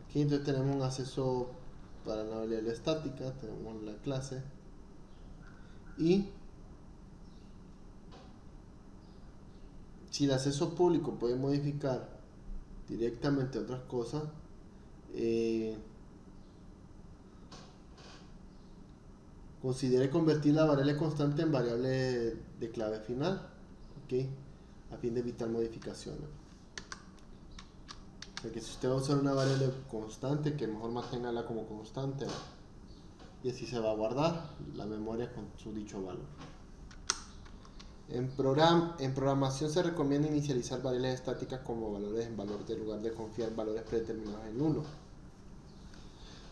Aquí entonces tenemos un acceso para la variable estática, tenemos la clase y si el acceso público puede modificar directamente otras cosas, considere convertir la variable constante en variable de clave final, ¿ok?, a fin de evitar modificaciones. O sea que si usted va a usar una variable constante, que mejor manténgala como constante, y así se va a guardar la memoria con su dicho valor. En programación se recomienda inicializar variables estáticas como valores en valor en lugar de confiar valores predeterminados en 1.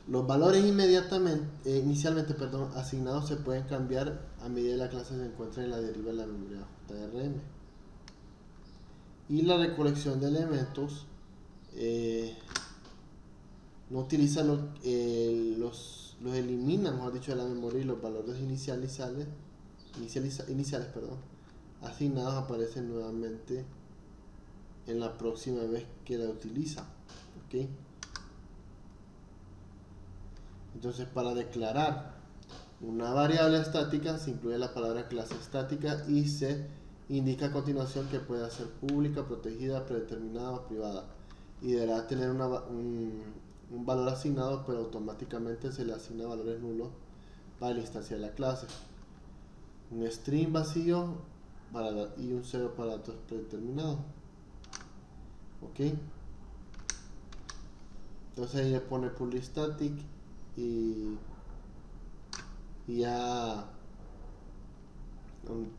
Los valores inicialmente asignados se pueden cambiar a medida que la clase se encuentra en la deriva de la memoria JRM. Y la recolección de elementos no utiliza los elimina, mejor dicho, de la memoria, y los valores iniciales asignados aparecen nuevamente en la próxima vez que la utiliza, ¿ok? Entonces, para declarar una variable estática se incluye la palabra clase estática y se indica a continuación que puede ser pública, protegida, predeterminada o privada, y deberá tener un valor asignado, pero automáticamente se le asigna valores nulos para la instancia de la clase, un string vacío y un 0 para datos predeterminados, ¿ok? Entonces ahí le pone public static y ya permita.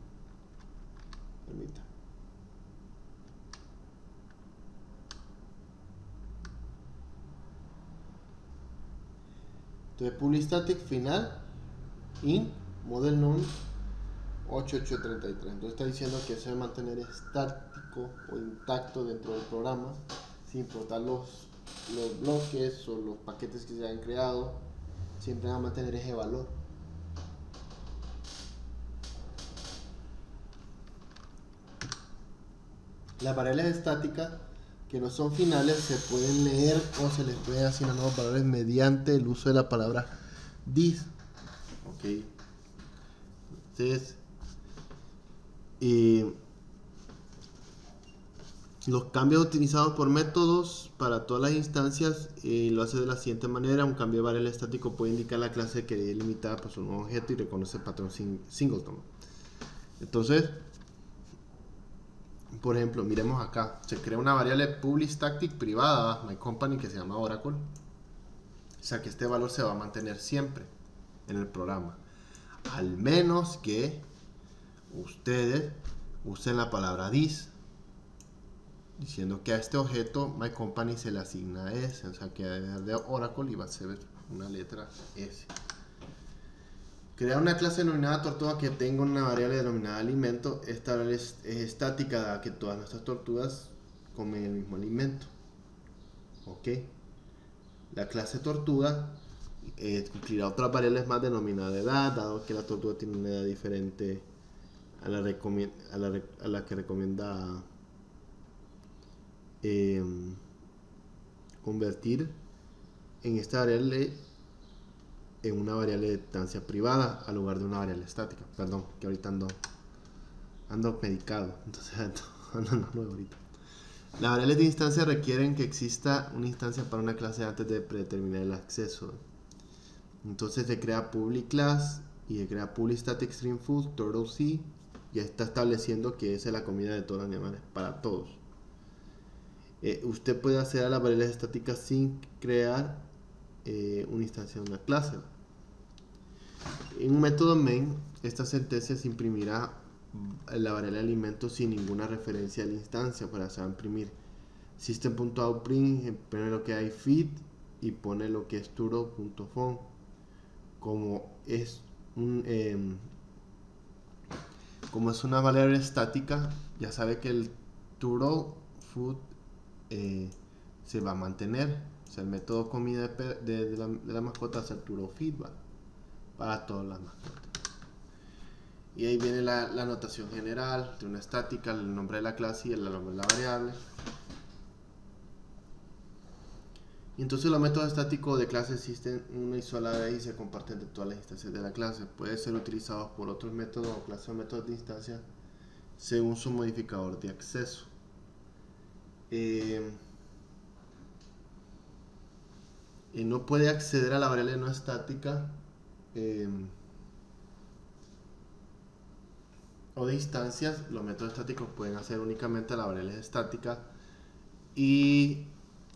Entonces public static final in model none 8833. Entonces está diciendo que se va a mantener estático o intacto dentro del programa sin importar los bloques o los paquetes que se hayan creado, siempre va a mantener ese valor. Las variables estáticas que no son finales se pueden leer o se les pueden asignar nuevos valores mediante el uso de la palabra this, ok. Entonces los cambios utilizados por métodos para todas las instancias lo hace de la siguiente manera. Un cambio de variable estático puede indicar la clase que es limitada por su nuevo objeto y reconoce el patrón singleton. Entonces, por ejemplo, miremos acá, se crea una variable public static privada, myCompany, que se llama Oracle. O sea que este valor se va a mantener siempre en el programa, al menos que ustedes usen la palabra this, diciendo que a este objeto myCompany se le asigna S, o sea que de Oracle iba a ser una letra S. Crear una clase denominada tortuga que tenga una variable denominada alimento. Esta variable es estática, dada que todas nuestras tortugas comen el mismo alimento. Ok. La clase tortuga cumplirá otras variables más denominadas edad, dado que la tortuga tiene una edad diferente a la que recomienda convertir en esta variable en una variable de instancia privada al lugar de una variable estática. Perdón, que ahorita ando medicado, entonces ando nuevo ahorita. Las variables de instancia requieren que exista una instancia para una clase antes de predeterminar el acceso. Entonces se crea public class y se crea public static string food turtle c. Ya está estableciendo que esa es la comida de todos los animales para todos. Usted puede acceder a las variables estáticas sin crear una instancia de una clase. En un método main, esta sentencia se imprimirá la variable alimento sin ninguna referencia a la instancia. Para se va a imprimir system.outprint, pone lo que hay feed y pone lo que es turtle.phone. Como es una variable estática, ya sabe que el turtle food se va a mantener. O sea, el método comida de la mascota es el turtle feed para todas las mascotas. Y ahí viene la notación general de una estática, el nombre de la clase y el nombre de la variable. Y entonces los métodos estáticos de clase existen una y sola vez y se comparten de todas las instancias de la clase. Pueden ser utilizados por otros métodos o clases o métodos de instancia según su modificador de acceso. No puede acceder a la variable no estática o de instancias. Los métodos estáticos pueden hacer únicamente a la variable estática y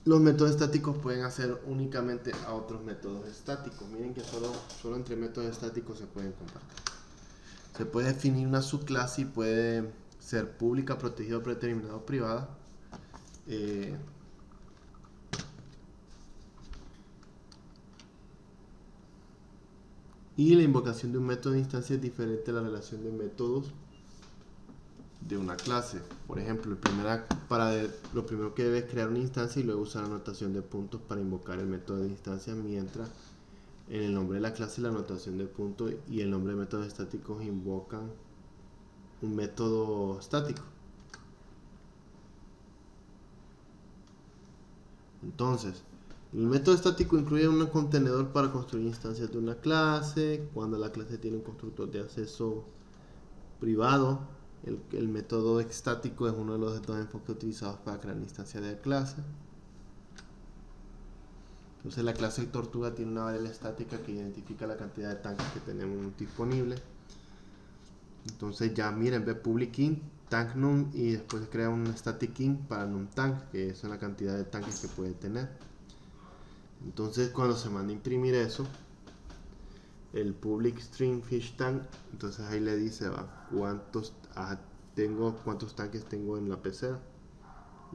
los métodos estáticos pueden hacer únicamente a otros métodos estáticos. Miren que solo entre métodos estáticos se pueden compartir. Se puede definir una subclase y puede ser pública, protegida, predeterminada o privada. Y la invocación de un método de instancia es diferente a la relación de métodos de una clase. Por ejemplo, lo primero que debe es crear una instancia y luego usar la notación de puntos para invocar el método de instancia, mientras en el nombre de la clase la notación de puntos y el nombre de métodos estáticos invocan un método estático. Entonces, el método estático incluye un contenedor para construir instancias de una clase. Cuando la clase tiene un constructor de acceso privado, el método estático es uno de los dos enfoques utilizados para crear una instancia de clase. Entonces la clase tortuga tiene una variable estática que identifica la cantidad de tanques que tenemos disponibles. Entonces ya miren, ve public int tank num y después se crea un static int para num tank, que es la cantidad de tanques que puede tener. Entonces cuando se manda a imprimir eso, el public string fish tank, entonces ahí le dice cuántos tanques tengo en la pecera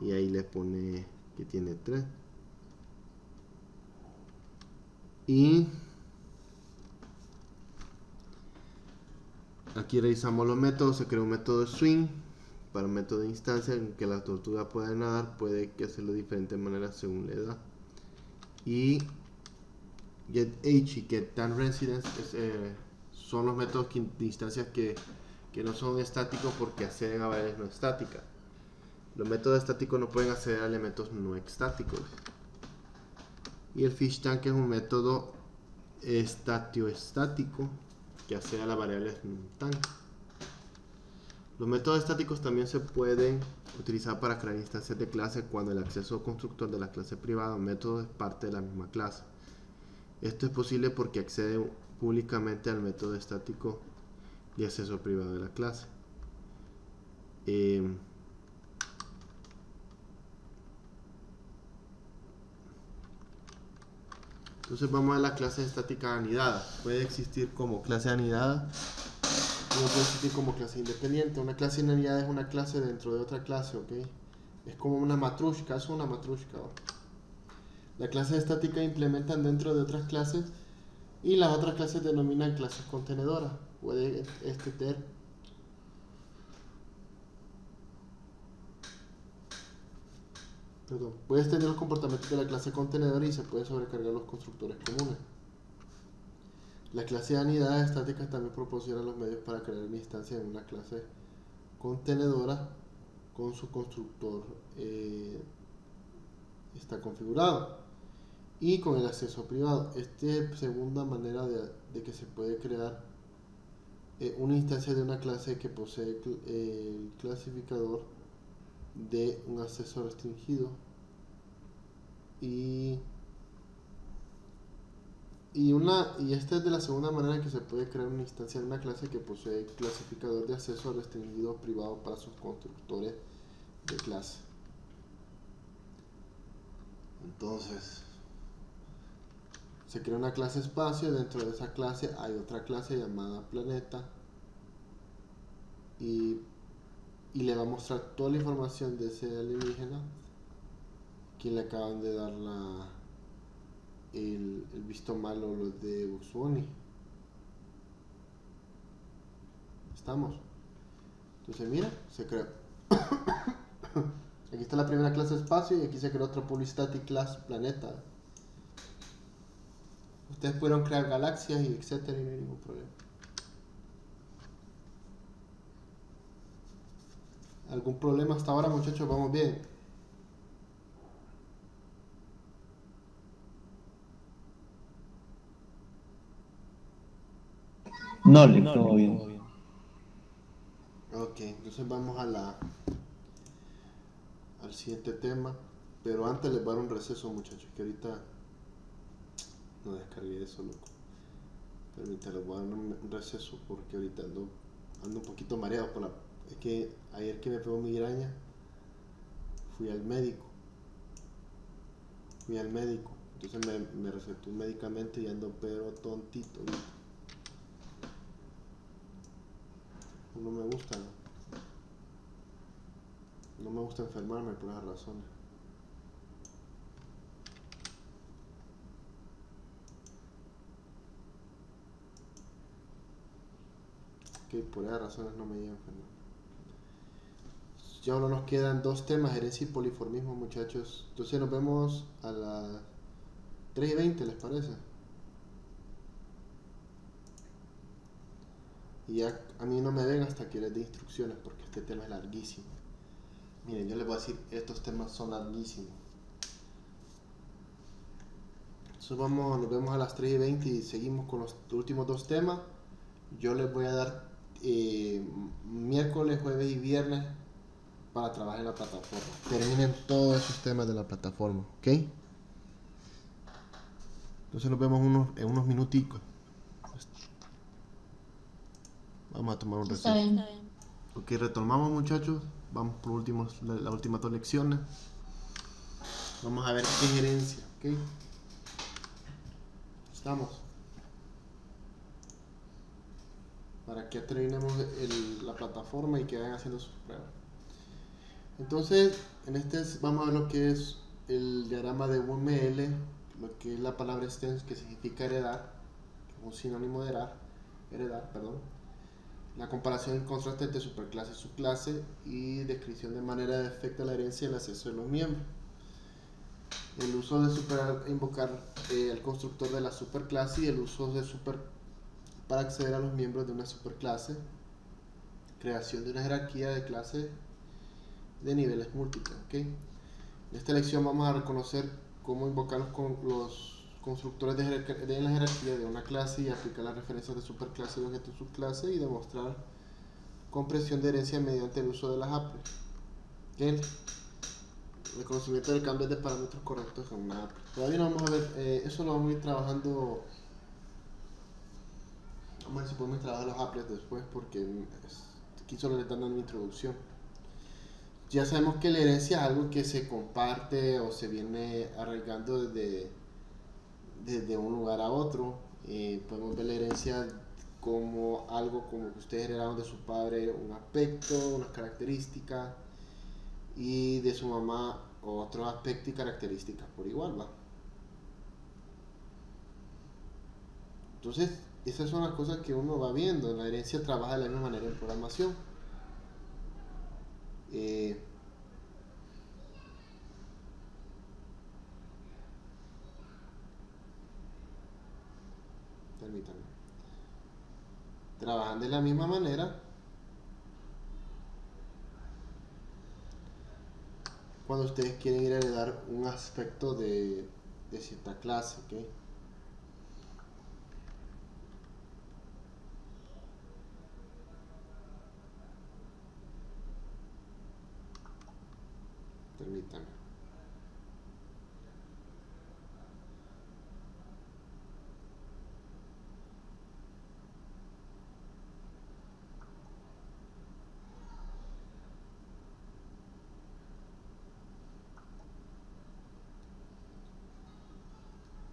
y ahí le pone que tiene 3. Y aquí revisamos los métodos. Se crea un método swing para un método de instancia en que la tortuga pueda nadar. Puede que hacerlo de diferentes maneras según la edad. Y getH y getTanResidence son los métodos de instancias que no son estáticos porque acceden a variables no estáticas. Los métodos estáticos no pueden acceder a elementos no estáticos. Y el fish tank es un método estático que accede a las variables tank. Los métodos estáticos también se pueden utilizar para crear instancias de clase cuando el acceso constructor de la clase privada o método es parte de la misma clase. Esto es posible porque accede públicamente al método estático de acceso privado de la clase. Entonces vamos a la clase estática anidada. Puede existir como clase anidada no puede existir como clase independiente. Una clase en realidad es una clase dentro de otra clase, ¿ok? Es como una matrushka, es una matrushka. ¿Va? Las clases estáticas implementan dentro de otras clases y las otras clases denominan clases contenedoras. Puede puede extender los comportamientos de la clase contenedor y se pueden sobrecargar los constructores comunes. La clase de unidades estáticas también proporciona los medios para crear una instancia en una clase contenedora con su constructor está configurado y con el acceso privado. Esta es segunda manera de que se puede crear una instancia de una clase que posee el clasificador de un acceso restringido y esta es de la segunda manera que se puede crear una instancia de una clase que posee clasificador de acceso restringido privado para sus constructores de clase. Entonces, se crea una clase espacio, dentro de esa clase hay otra clase llamada planeta y le va a mostrar toda la información de ese alienígena que le acaban de dar el visto malo los de Bugs Bunny. Estamos. Entonces mira, se creó. Aquí está la primera clase espacio y aquí se creó otra Publistatic class planeta. Ustedes pudieron crear galaxias y etcétera y no hay ningún problema. ¿Algún problema hasta ahora, muchachos? Vamos bien. No, todo bien. Ok, entonces vamos al siguiente tema. Pero antes les voy a dar un receso, muchachos, que ahorita no descargué eso, loco. Permítanme, les voy a dar un receso porque ahorita ando un poquito mareado. Es que ayer que me pegó migraña, fui al médico. Entonces me recetó un medicamento y ando pero tontito ahorita. No me gusta, no me gusta enfermarme por esas razones. Que por esas razones no me llevo a enfermar. Ya solo nos quedan dos temas, herencia y poliformismo, muchachos. Entonces nos vemos a las 3:20, ¿les parece? Y ya a mí no me ven hasta que les dé instrucciones porque este tema es larguísimo. Miren, yo les voy a decir, estos temas son larguísimos. Entonces nos vemos a las 3:20 y seguimos con los últimos dos temas. Yo les voy a dar miércoles, jueves y viernes para trabajar en la plataforma. Terminen todos esos temas de la plataforma, ¿ok? Entonces nos vemos en unos minuticos. Vamos a tomar un receso. Está bien. Ok, retomamos, muchachos. Vamos por las últimas dos lecciones. Vamos a ver qué es herencia, ¿ok? Estamos. Para que terminemos la plataforma y que vayan haciendo sus pruebas. Entonces, vamos a ver lo que es el diagrama de UML, lo que es la palabra extens, que significa heredar, un sinónimo de heredar, perdón. La comparación y contraste entre superclase y subclase y descripción de manera de efecto la herencia y el acceso de los miembros. El uso de invocar el constructor de la superclase y el uso de para acceder a los miembros de una superclase, creación de una jerarquía de clases de niveles múltiples. ¿Okay? En esta lección vamos a reconocer cómo invocar los constructores de la jerarquía de una clase y aplicar las referencias de superclase y objeto subclase y demostrar comprensión de herencia mediante el uso de las APRE. ¿Okay? Reconocimiento del cambio de parámetros correctos en una APRE. Todavía no vamos a ver, eso lo vamos a ir trabajando. Vamos a ver si podemos trabajar los APRES después porque aquí solo le están dando una introducción. Ya sabemos que la herencia es algo que se comparte o se viene arraigando desde un lugar a otro. Podemos ver la herencia como algo como que ustedes heredaron de su padre, un aspecto, unas características, y de su mamá otro aspecto y características por igual, ¿va? Entonces, esas son las cosas que uno va viendo. La herencia trabaja de la misma manera en programación. Eh, Permítanme. Trabajan de la misma manera cuando ustedes quieren ir a heredar un aspecto de cierta clase, ¿ok? Permítanme.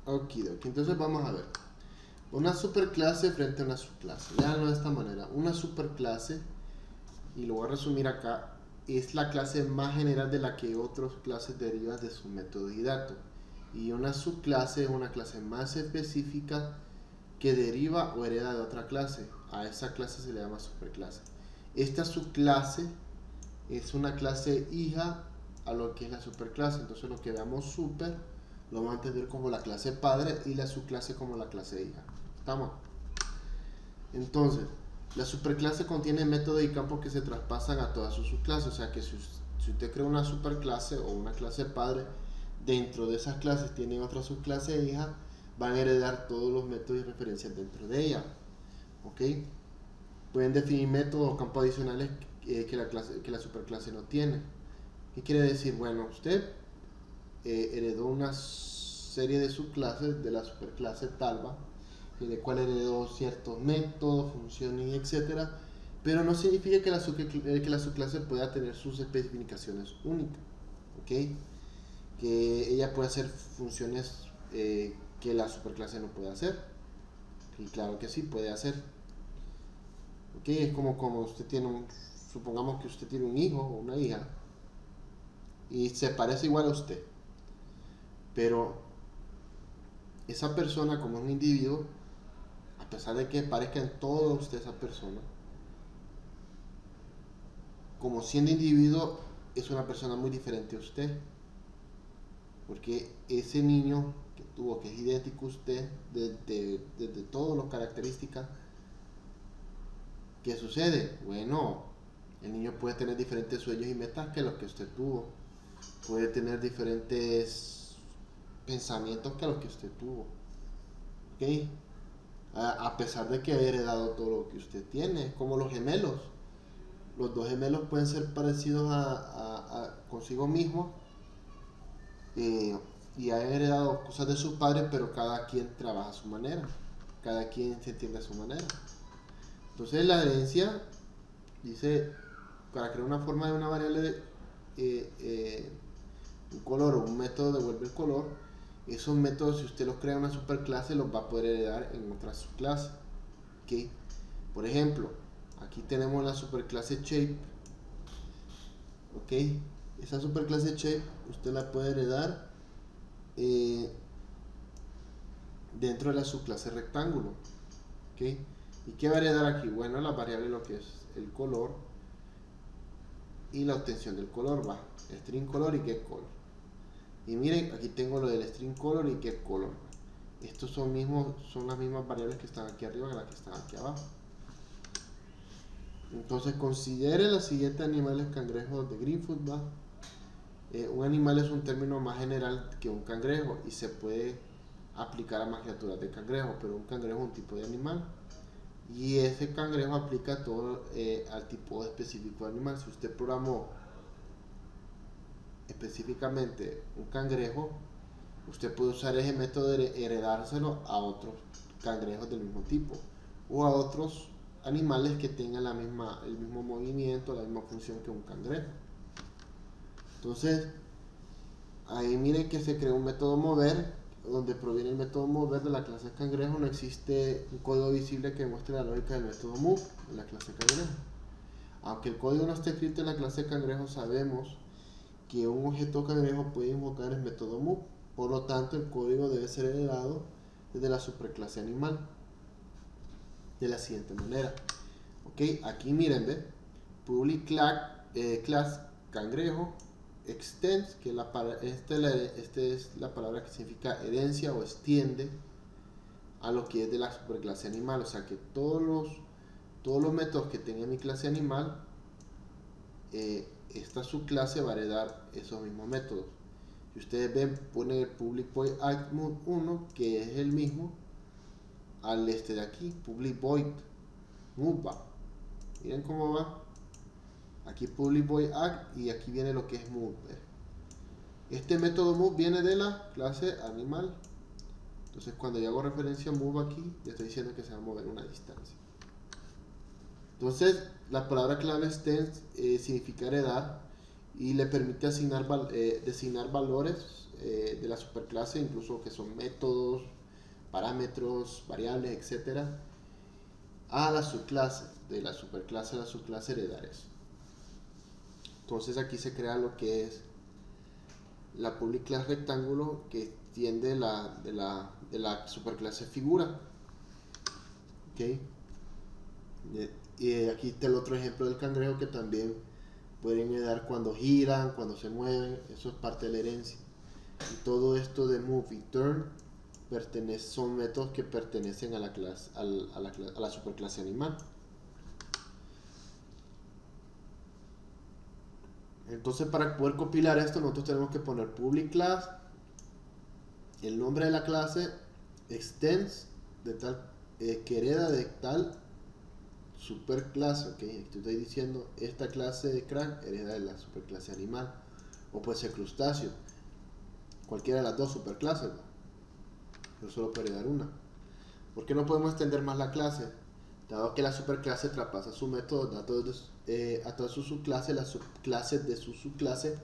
Okidoki, entonces vamos a ver. Una superclase frente a una subclase. Veanlo de esta manera. Una superclase, y lo voy a resumir acá, es la clase más general de la que otras clases derivan de su método didáctico. Y una subclase es una clase más específica que deriva o hereda de otra clase. A esa clase se le llama superclase. Esta subclase es una clase hija a lo que es la superclase. Entonces lo que veamos super lo vamos a entender como la clase padre y la subclase como la clase hija. ¿Estamos? Entonces, la superclase contiene métodos y campos que se traspasan a todas sus subclases. O sea que si usted crea una superclase o una clase padre, dentro de esas clases tiene otra subclase hija, van a heredar todos los métodos y referencias dentro de ella. ¿Ok? Pueden definir métodos o campos adicionales que la superclase no tiene. ¿Qué quiere decir? Bueno, usted heredó una serie de subclases de la superclase talva, de cual heredó ciertos métodos, funciones, etcétera, pero no significa que la subclase pueda tener sus especificaciones únicas, ¿ok? Que ella puede hacer funciones que la superclase no puede hacer, y claro que sí puede hacer, ¿ok? Es como usted tiene supongamos que usted tiene un hijo o una hija y se parece igual a usted, pero esa persona como es un individuo, a pesar de que parezca en todo usted esa persona, como siendo individuo es una persona muy diferente a usted, porque ese niño que tuvo, que es idéntico a usted desde todas las características, ¿qué sucede? Bueno, el niño puede tener diferentes sueños y metas que los que usted tuvo, puede tener diferentes pensamientos que los que usted tuvo, ¿ok? A pesar de que ha heredado todo lo que usted tiene, como los gemelos. Los dos gemelos pueden ser parecidos a consigo mismos y han heredado cosas de sus padres, pero cada quien trabaja a su manera, cada quien se entiende a su manera. Entonces la herencia dice, para crear una forma de una variable un color o un método devuelve el color. Esos métodos, si usted los crea en una superclase, los va a poder heredar en otra subclase. ¿Okay? Por ejemplo, aquí tenemos la superclase shape. ¿Ok? Esa superclase shape usted la puede heredar dentro de la subclase rectángulo. ¿Ok? ¿Y qué va a heredar aquí? Bueno, la variable lo que es el color y la obtención del color, va. String color y get color. Y miren, aquí tengo lo del string color y get color. Estos son las mismas variables que están aquí arriba que las que están aquí abajo. Entonces considere los siguientes animales cangrejos de Greenfoot, ¿va? Un animal es un término más general que un cangrejo y se puede aplicar a más criaturas de cangrejo, pero un cangrejo es un tipo de animal y ese cangrejo aplica todo al tipo específico de animal. Si usted programó específicamente un cangrejo, usted puede usar ese método de heredárselo a otros cangrejos del mismo tipo o a otros animales que tengan el mismo movimiento, la misma función que un cangrejo. Entonces, ahí miren que se creó un método mover donde proviene el método mover de la clase cangrejo, no existe un código visible que muestre la lógica del método move en la clase cangrejo. Aunque el código no esté escrito en la clase cangrejo, sabemos que un objeto cangrejo puede invocar el método move. Por lo tanto, el código debe ser heredado desde la superclase animal de la siguiente manera. Ok, aquí miren, ve, public class cangrejo extends, que esta es la palabra que significa herencia o extiende a lo que es de la superclase animal. O sea que todos los métodos que tenga mi clase animal, esta subclase va a heredar esos mismos métodos. Si ustedes ven, pone el public void act move 1, que es el mismo al este de aquí, public void move va. Miren cómo va. Aquí public void act y aquí viene lo que es move. Este método move viene de la clase animal. Entonces cuando yo hago referencia a move aquí, le estoy diciendo que se va a mover una distancia. Entonces la palabra clave extends significa heredar y le permite designar valores de la superclase, incluso que son métodos, parámetros, variables, etcétera, a la subclase, de la superclase a la subclase heredar eso. Entonces aquí se crea lo que es la public class rectángulo, que extiende de la superclase figura. ¿Okay? Y aquí está el otro ejemplo del cangrejo, que también pueden heredar cuando giran, cuando se mueven. Eso es parte de la herencia. Y todo esto de move y turn son métodos que pertenecen a la clase, a la superclase animal. Entonces, para poder compilar esto, nosotros tenemos que poner public class, el nombre de la clase, extends de tal, que hereda de tal superclase. Ok, estoy diciendo esta clase de crack hereda de la superclase animal, o puede ser crustáceo, cualquiera de las dos superclases, ¿no? Yo solo puedo heredar una. ¿Por qué no podemos extender más la clase? Dado que la superclase traspasa su método a todas sus subclases, las subclases de su subclase,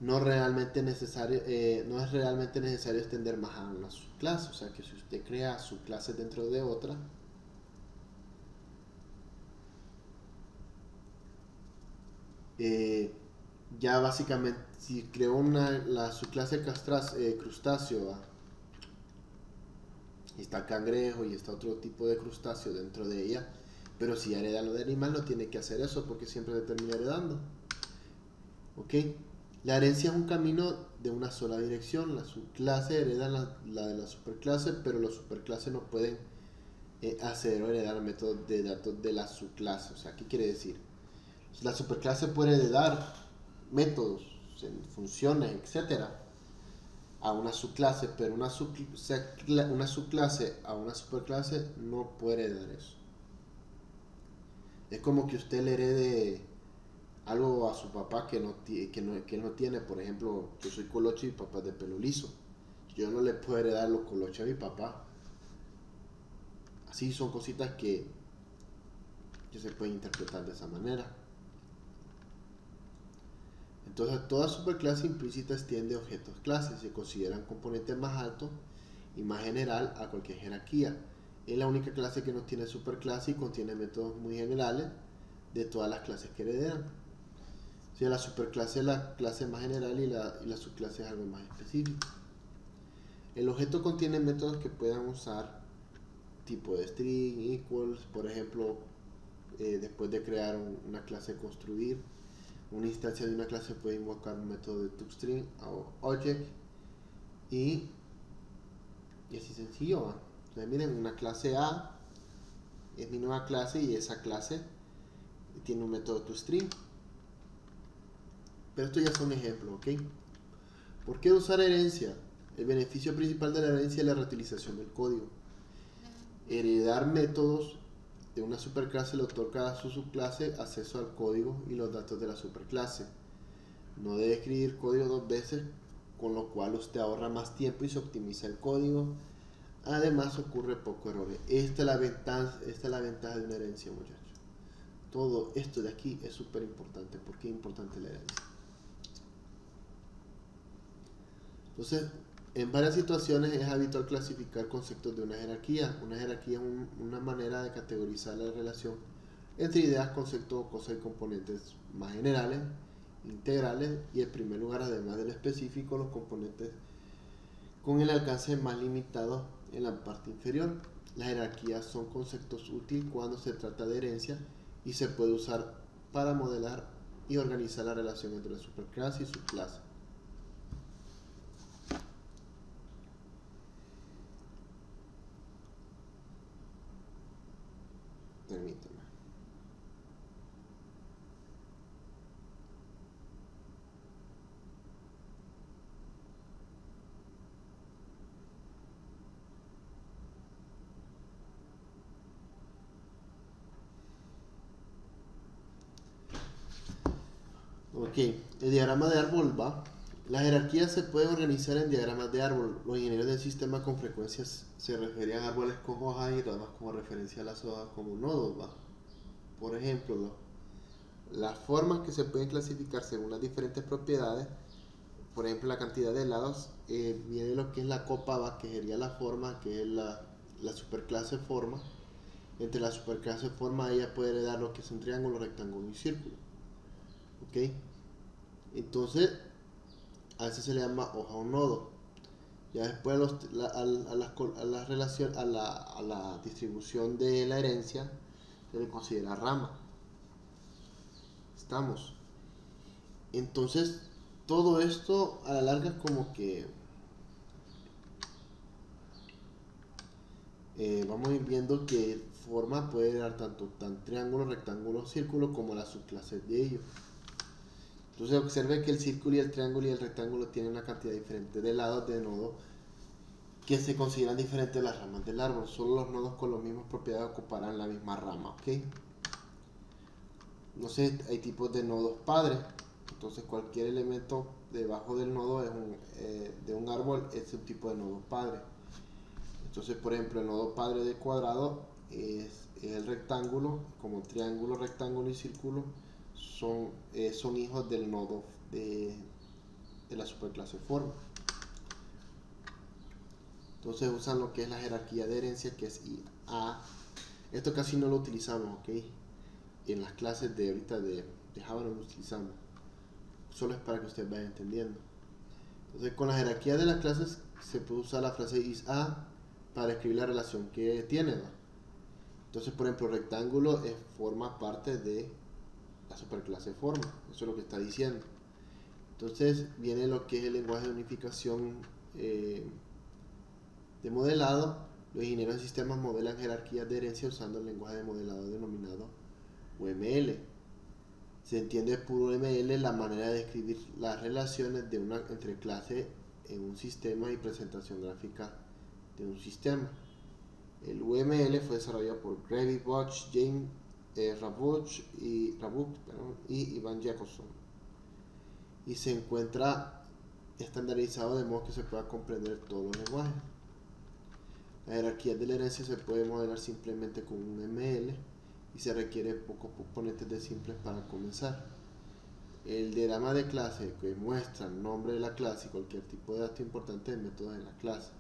no es realmente necesario extender más a una subclase. O sea que si usted crea subclases dentro de otra, ya básicamente, si creo la subclase crustáceo, y está cangrejo y está otro tipo de crustáceo dentro de ella, pero si hereda lo de animal, no tiene que hacer eso porque siempre se termina heredando. Ok, la herencia es un camino de una sola dirección. La subclase hereda la de la superclase, pero los superclases no pueden hacer o heredar métodos de datos de la subclase. O sea, ¿qué quiere decir? La superclase puede heredar métodos, funciones, etcétera, a una subclase, pero una subclase a una superclase no puede heredar eso. Es como que usted le herede algo a su papá que él no tiene. Por ejemplo, yo soy colocho y mi papá es de pelo liso. Yo no le puedo heredar los colochos a mi papá. Así son cositas que se pueden interpretar de esa manera. Entonces, toda superclase implícita extiende objetos clases. Se consideran componentes más altos y más general a cualquier jerarquía. Es la única clase que no tiene superclase y contiene métodos muy generales de todas las clases que heredan. O sea, la superclase es la clase más general y la subclase es algo más específico. El objeto contiene métodos que puedan usar tipo de string, equals, por ejemplo, después de crear una clase construir, una instancia de una clase puede invocar un método de toString o object y así sencillo, ¿va? Entonces miren, una clase A es mi nueva clase y esa clase tiene un método toString. Pero esto ya son ejemplos, ¿ok? ¿Por qué usar herencia? El beneficio principal de la herencia es la reutilización del código. Heredar métodos de una superclase le otorga a su subclase acceso al código y los datos de la superclase. No debe escribir código dos veces, con lo cual usted ahorra más tiempo y se optimiza el código. Además ocurre poco errores. Esta es la ventaja de una herencia, muchachos. Todo esto de aquí es súper importante. ¿Por qué es importante la herencia? Entonces, En varias situaciones es habitual clasificar conceptos de una jerarquía. Una jerarquía es una manera de categorizar la relación entre ideas, conceptos, cosas y componentes más generales, integrales y en primer lugar, además del específico, los componentes con el alcance más limitado en la parte inferior. Las jerarquías son conceptos útiles cuando se trata de herencia y se puede usar para modelar y organizar la relación entre superclase y subclase. Permítame. Ok, el diagrama de árbol va. Las jerarquías se pueden organizar en diagramas de árbol. Los ingenieros del sistema con frecuencia se referían a árboles con hojas y ramas como referencia a las hojas como nodos, va. Por ejemplo, las formas que se pueden clasificar según las diferentes propiedades, por ejemplo, la cantidad de lados, viene lo que es la copa, va, que sería la forma, que es la superclase forma. Entre la superclase forma, ella puede heredar lo que es un triángulo, rectángulo y círculo. ¿Ok? Entonces, a veces se le llama hoja o nodo. Ya después a la distribución de la herencia se le considera rama. Estamos. Entonces, todo esto a la larga es como que vamos a ir viendo que forma puede dar tanto triángulo, rectángulo, círculo como las subclases de ellos. Entonces observe que el círculo y el triángulo y el rectángulo tienen una cantidad diferente de lados de nodo que se consideran diferentes de las ramas del árbol. Solo los nodos con las mismas propiedades ocuparán la misma rama, ¿ok? No sé, hay tipos de nodos padres. Entonces cualquier elemento debajo del nodo de un árbol es un tipo de nodo padre. Entonces, por ejemplo, el nodo padre de cuadrado es el rectángulo, como triángulo, rectángulo y círculo son hijos del nodo de la superclase forma. Entonces usan lo que es la jerarquía de herencia, que es IA. Esto casi no lo utilizamos, ¿ok? En las clases de ahorita de Java no lo utilizamos. Solo es para que ustedes vayan entendiendo. Entonces, con la jerarquía de las clases se puede usar la frase ISA para escribir la relación que tiene, ¿no? Entonces, por ejemplo, rectángulo forma parte de la superclase forma. Eso es lo que está diciendo. Entonces, viene lo que es el lenguaje de unificación de modelado. Los ingenieros de sistemas modelan jerarquías de herencia usando el lenguaje de modelado denominado UML. Se entiende por UML la manera de describir las relaciones entre clases en un sistema y presentación gráfica de un sistema. El UML fue desarrollado por Grady Botch, James Rabuch y Ivan Jacobson y se encuentra estandarizado de modo que se pueda comprender todos los lenguajes. La jerarquía de la herencia se puede modelar simplemente con un ML y se requiere pocos componentes de simples para comenzar. El diagrama de clase que muestra el nombre de la clase y cualquier tipo de dato importante del método de la clase.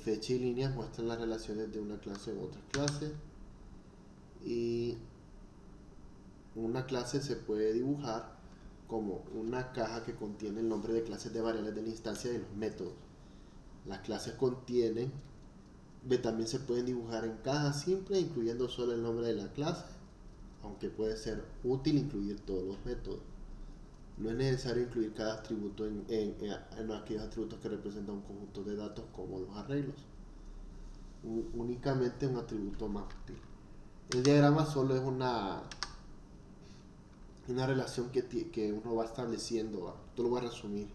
Fecha y líneas muestran las relaciones de una clase u otra clase. Y una clase se puede dibujar como una caja que contiene el nombre de clases de variables de la instancia y los métodos. Las clases también se pueden dibujar en cajas simples, incluyendo solo el nombre de la clase, aunque puede ser útil incluir todos los métodos. No es necesario incluir cada atributo en aquellos atributos que representan un conjunto de datos como los arreglos. Únicamente un atributo más útil. El diagrama solo es una relación que uno va estableciendo. Esto lo voy a resumir.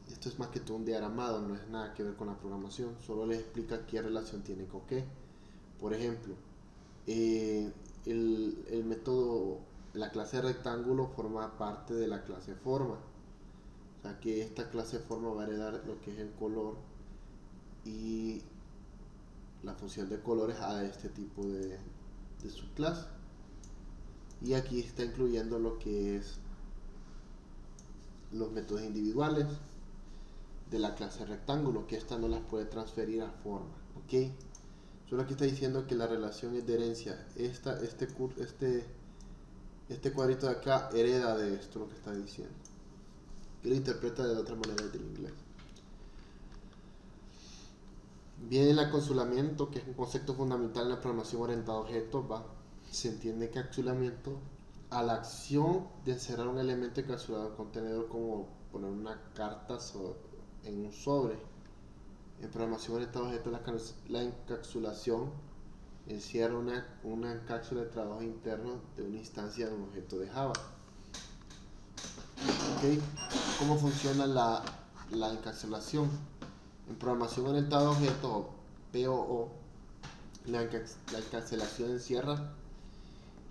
Esto es más que todo un diagramado, no es nada que ver con la programación. Solo les explica qué relación tiene con qué. Por ejemplo, el método, la clase rectángulo forma parte de la clase forma. O sea que esta clase forma va a heredar lo que es el color y la función de colores a este tipo de subclase. Y aquí está incluyendo lo que es los métodos individuales. de la clase rectángulo, que esta no las puede transferir a forma, ¿ok? Solo aquí está diciendo que la relación es de herencia. Este cuadrito de acá hereda de esto, lo que está diciendo. Que lo interpreta de otra manera del inglés. Viene el encapsulamiento, que es un concepto fundamental en la programación orientada a objetos. Se entiende encapsulamiento a la acción de encerrar un elemento encapsulado en un contenedor, como poner una carta en un sobre. En programación orientada a objetos, la encapsulación encierra una cápsula de trabajo interno de una instancia de un objeto de Java. ¿Okay? ¿Cómo funciona la encapsulación? En programación orientada a objetos, o POO, la encapsulación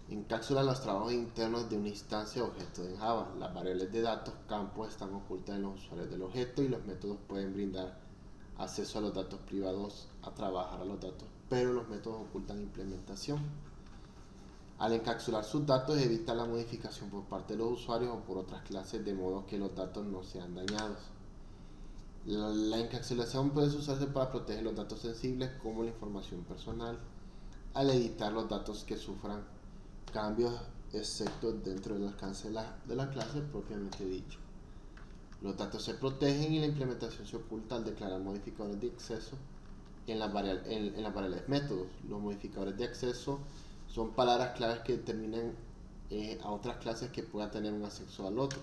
encapsula los trabajos internos de una instancia de objeto de Java. Las variables de datos, campos, están ocultas en los usuarios del objeto, y los métodos pueden brindar acceso a los datos privados a trabajar a los datos, pero los métodos ocultan implementación. Al encapsular sus datos, evita la modificación por parte de los usuarios o por otras clases, de modo que los datos no sean dañados. La encapsulación puede usarse para proteger los datos sensibles, como la información personal, al editar los datos que sufran cambios excepto dentro del alcance de la clase propiamente dicho. Los datos se protegen y la implementación se oculta al declarar modificadores de acceso en las variables métodos. Los modificadores de acceso son palabras claves que determinan a otras clases que puedan tener un acceso al otro.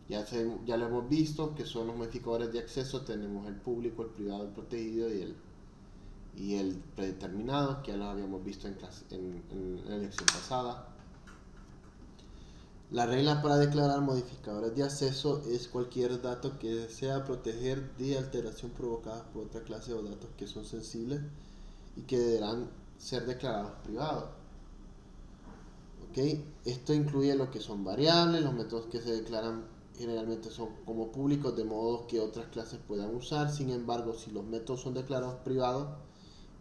Ya lo hemos visto, que son los modificadores de acceso. Tenemos el público, el privado, el protegido y el predeterminado, que ya lo habíamos visto en la lección pasada. La regla para declarar modificadores de acceso es cualquier dato que desea proteger de alteración provocada por otra clase, o datos que son sensibles y que deberán ser declarados privados. ¿Okay? Esto incluye lo que son variables. Los métodos que se declaran generalmente son como públicos, de modo que otras clases puedan usar. Sin embargo, si los métodos son declarados privados,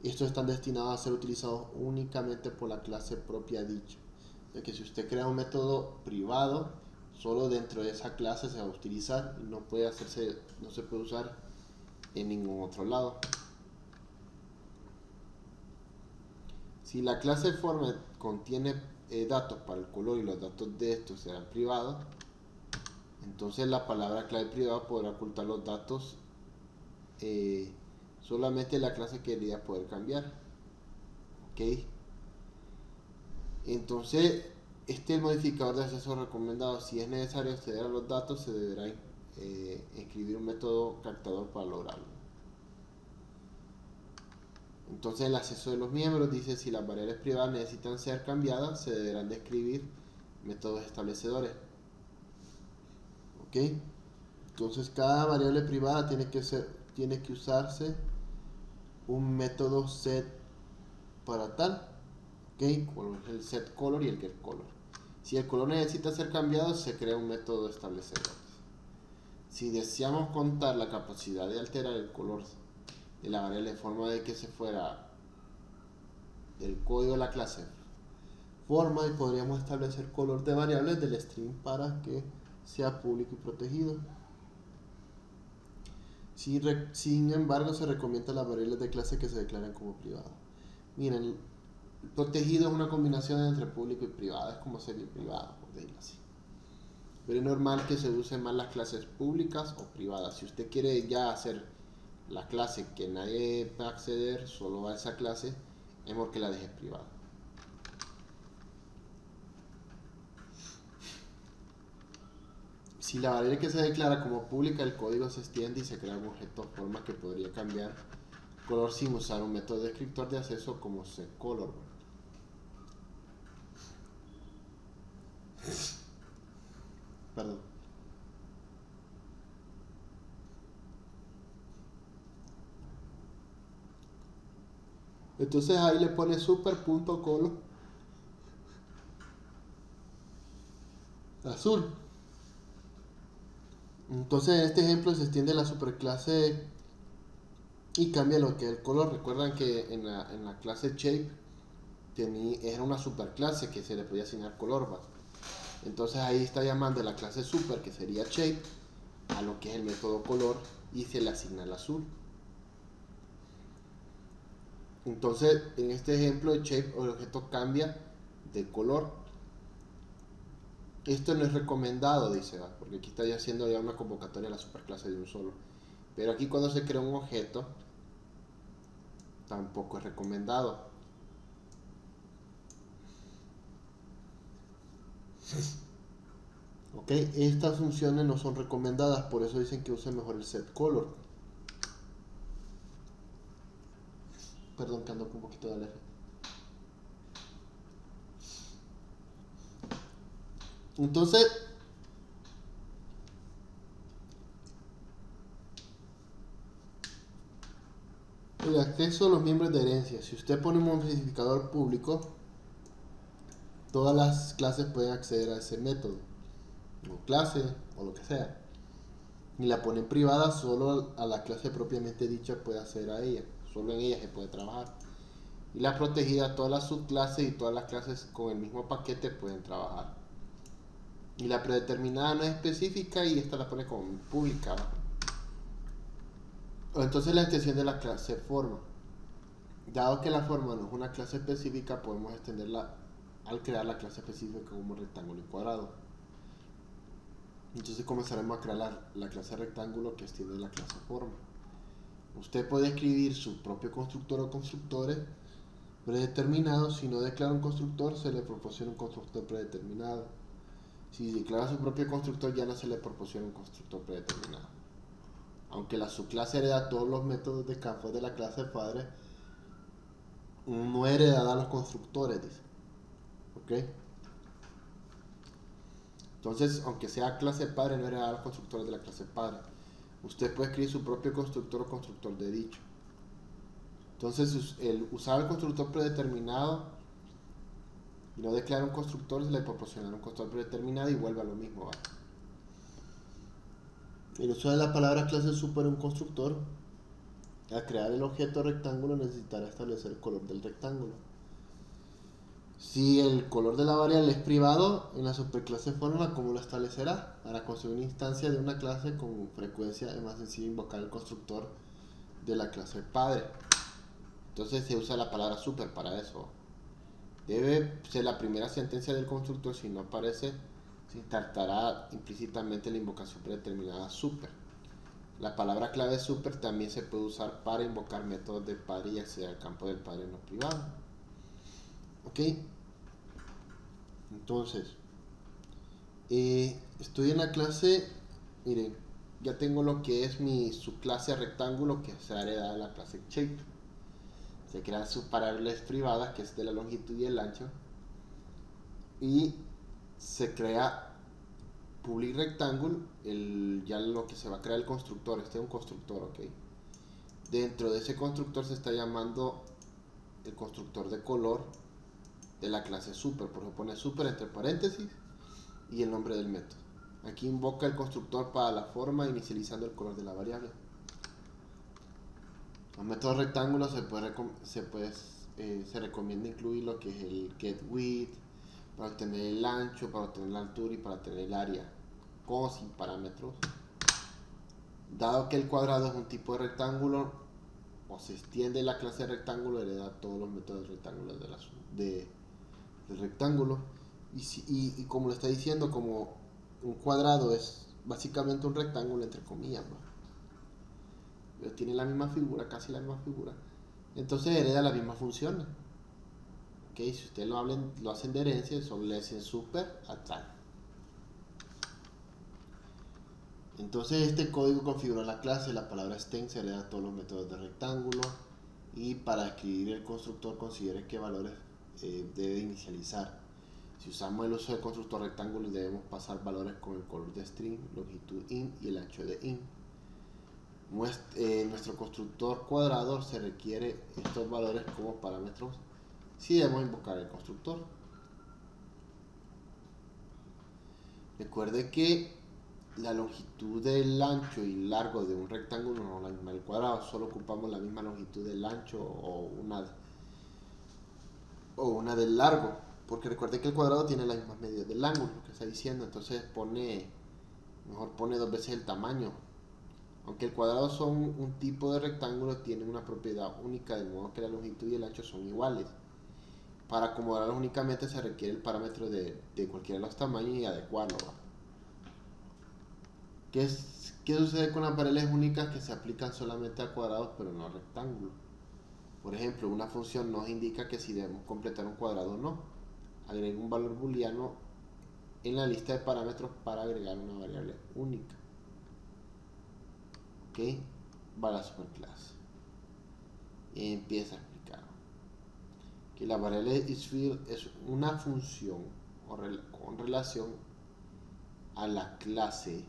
estos están destinados a ser utilizados únicamente por la clase propia dicha. De que si usted crea un método privado, solo dentro de esa clase se va a utilizar y no se puede usar en ningún otro lado. Si la clase forma contiene datos para el color y los datos de estos serán privados, entonces la palabra clave privada podrá ocultar los datos. Solamente la clase quería poder cambiar. ¿Ok? Entonces, este es el modificador de acceso recomendado. Si es necesario acceder a los datos, se deberá escribir un método captador para lograrlo. Entonces, el acceso de los miembros dice: si las variables privadas necesitan ser cambiadas, se deberán de escribir métodos establecedores. ¿Ok? Entonces, cada variable privada tiene que usarse un método set para tal. ¿Okay? El set color y el get color. Si el color necesita ser cambiado, se crea un método establecedor. Si deseamos contar la capacidad de alterar el color de la variable de forma de que se fuera del código de la clase forma, y podríamos establecer color de variables del string para que sea público y protegido. Sin embargo, se recomienda las variables de clase que se declaren como privadas. Miren, protegido es una combinación entre público y privado, es como ser privado, por decirlo así. Pero es normal que se usen más las clases públicas o privadas. Si usted quiere ya hacer la clase que nadie va a acceder, solo a esa clase, es mejor que la deje privada. Si la variable que se declara como pública, el código se extiende y se crea un objeto forma que podría cambiar color sin usar un método descriptor de acceso como setColor. Perdón. Entonces ahí le pone super.color azul. Entonces en este ejemplo se extiende la superclase y cambia lo que es el color. Recuerdan que en la clase shape era una superclase que se le podía asignar color. Entonces ahí está llamando la clase super, que sería shape, a lo que es el método color y se le asigna el azul. Entonces, en este ejemplo de shape, el objeto cambia de color. Esto no es recomendado, dice, ¿va? Porque aquí está ya haciendo ya una convocatoria a la superclase de un solo. Pero aquí cuando se crea un objeto, tampoco es recomendado. Ok, estas funciones no son recomendadas, por eso dicen que use mejor el set color. Perdón que ando con un poquito de alergia. Entonces, el acceso a los miembros de herencia. Si usted pone un especificador público, todas las clases pueden acceder a ese método, o clase, o lo que sea. Y la pone privada, solo a la clase propiamente dicha puede acceder a ella. Solo en ella se puede trabajar. Y la protegida, todas las subclases y todas las clases con el mismo paquete pueden trabajar. Y la predeterminada no es específica y esta la pone como pública. Entonces la extensión de la clase forma. Dado que la forma no es una clase específica, podemos extenderla al crear la clase específica como rectángulo y cuadrado. Entonces comenzaremos a crear la clase rectángulo que extiende la clase forma. Usted puede escribir su propio constructor o constructores predeterminados. Si no declara un constructor, se le proporciona un constructor predeterminado. Si declara su propio constructor, ya no se le proporciona un constructor predeterminado. Aunque la subclase hereda todos los métodos de campo de la clase padre, no hereda los constructores, dice. ¿Ok? Entonces, aunque sea clase padre, no hereda los constructores de la clase padre. Usted puede escribir su propio constructor o constructor de dicho. Entonces, el usar el constructor predeterminado y no declarar un constructor, se le proporciona un constructor predeterminado y vuelve a lo mismo, ¿va? El uso de la palabra clase super en un constructor. Al crear el objeto rectángulo necesitará establecer el color del rectángulo. Si el color de la variable es privado, en la superclase forma, ¿cómo lo establecerá? Para construir una instancia de una clase con frecuencia es más sencillo invocar el constructor de la clase padre. Entonces se usa la palabra super para eso. Debe ser la primera sentencia del constructor. Si no aparece, se insertará implícitamente la invocación predeterminada super. La palabra clave super también se puede usar para invocar métodos de padre y acceder al campo del padre no privado. Ok, entonces estoy en la clase. Miren, ya tengo lo que es mi subclase rectángulo, que será heredada de la clase shape. Se crean sus variables privadas, que es de la longitud y el ancho, y se crea public rectangle, ya lo que se va a crear el constructor. Este es un constructor, ok. Dentro de ese constructor se está llamando el constructor de color de la clase super, por eso pone super entre paréntesis y el nombre del método. Aquí invoca el constructor para la forma, inicializando el color de la variable. Los métodos rectángulos se recomienda incluir lo que es el getWidth para obtener el ancho, para obtener la altura y para obtener el área, con sin parámetros. Dado que el cuadrado es un tipo de rectángulo, o se extiende la clase de rectángulo, hereda todos los métodos rectángulos del rectángulo. Y como lo está diciendo, como un cuadrado es básicamente un rectángulo entre comillas, ¿no? Pero tiene la misma figura, casi la misma figura, entonces hereda las mismas funciones. Ok, si ustedes lo hacen de herencia, solo le hacen super a tal. Entonces este código configura la clase. La palabra stem se hereda a todos los métodos de rectángulo, y para escribir el constructor considere qué valores debe inicializar. Si usamos el uso del constructor rectángulo, debemos pasar valores con el color de string, longitud int y el ancho de int. Nuestro constructor cuadrado se requiere estos valores como parámetros si debemos invocar el constructor. Recuerde que la longitud del ancho y largo de un rectángulo no es la misma del cuadrado, solo ocupamos la misma longitud del ancho o una del largo, porque recuerde que el cuadrado tiene las mismas medidas del ángulo, lo que está diciendo. Entonces pone Mejor pone 2 veces el tamaño. Aunque el cuadrado son un tipo de rectángulo, tienen una propiedad única, de modo que la longitud y el ancho son iguales. Para acomodarlos únicamente se requiere el parámetro de cualquiera de los tamaños y adecuarlo. ¿Qué sucede con las variables únicas que se aplican solamente a cuadrados pero no a rectángulos? Por ejemplo, una función nos indica que si debemos completar un cuadrado o no. Agrega un valor booleano en la lista de parámetros para agregar una variable única. Ok, va a la superclase y empieza a explicar que la variable isField es una función con relación a la clase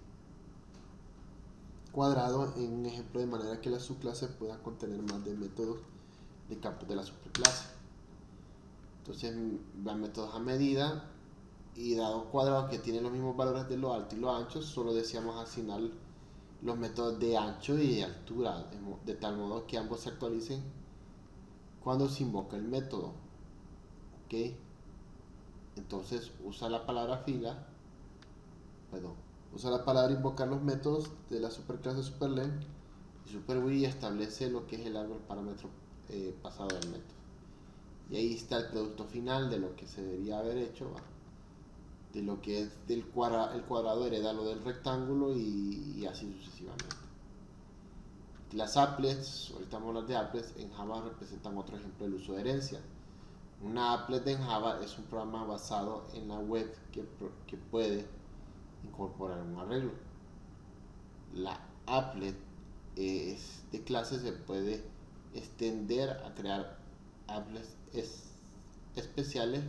cuadrado en un ejemplo, de manera que las subclases puedan contener más de métodos de campos de la superclase. Entonces van métodos a medida, y dado cuadrado que tienen los mismos valores de lo alto y lo ancho, solo deseamos asignar los métodos de ancho y de altura, de tal modo que ambos se actualicen cuando se invoca el método. Ok, entonces usa la palabra invocar los métodos de la superclase superlen y superWidth, y establece lo que es el árbol parámetro pasado del método. Y ahí está el producto final de lo que se debería haber hecho, ¿va? De lo que es el cuadrado hereda lo del rectángulo y así sucesivamente. Las applets, ahorita vamos a hablar de applets, en Java representan otro ejemplo del uso de herencia. Una applet en Java es un programa basado en la web que puede incorporar un arreglo. La applet de clase se puede extender a crear applets especiales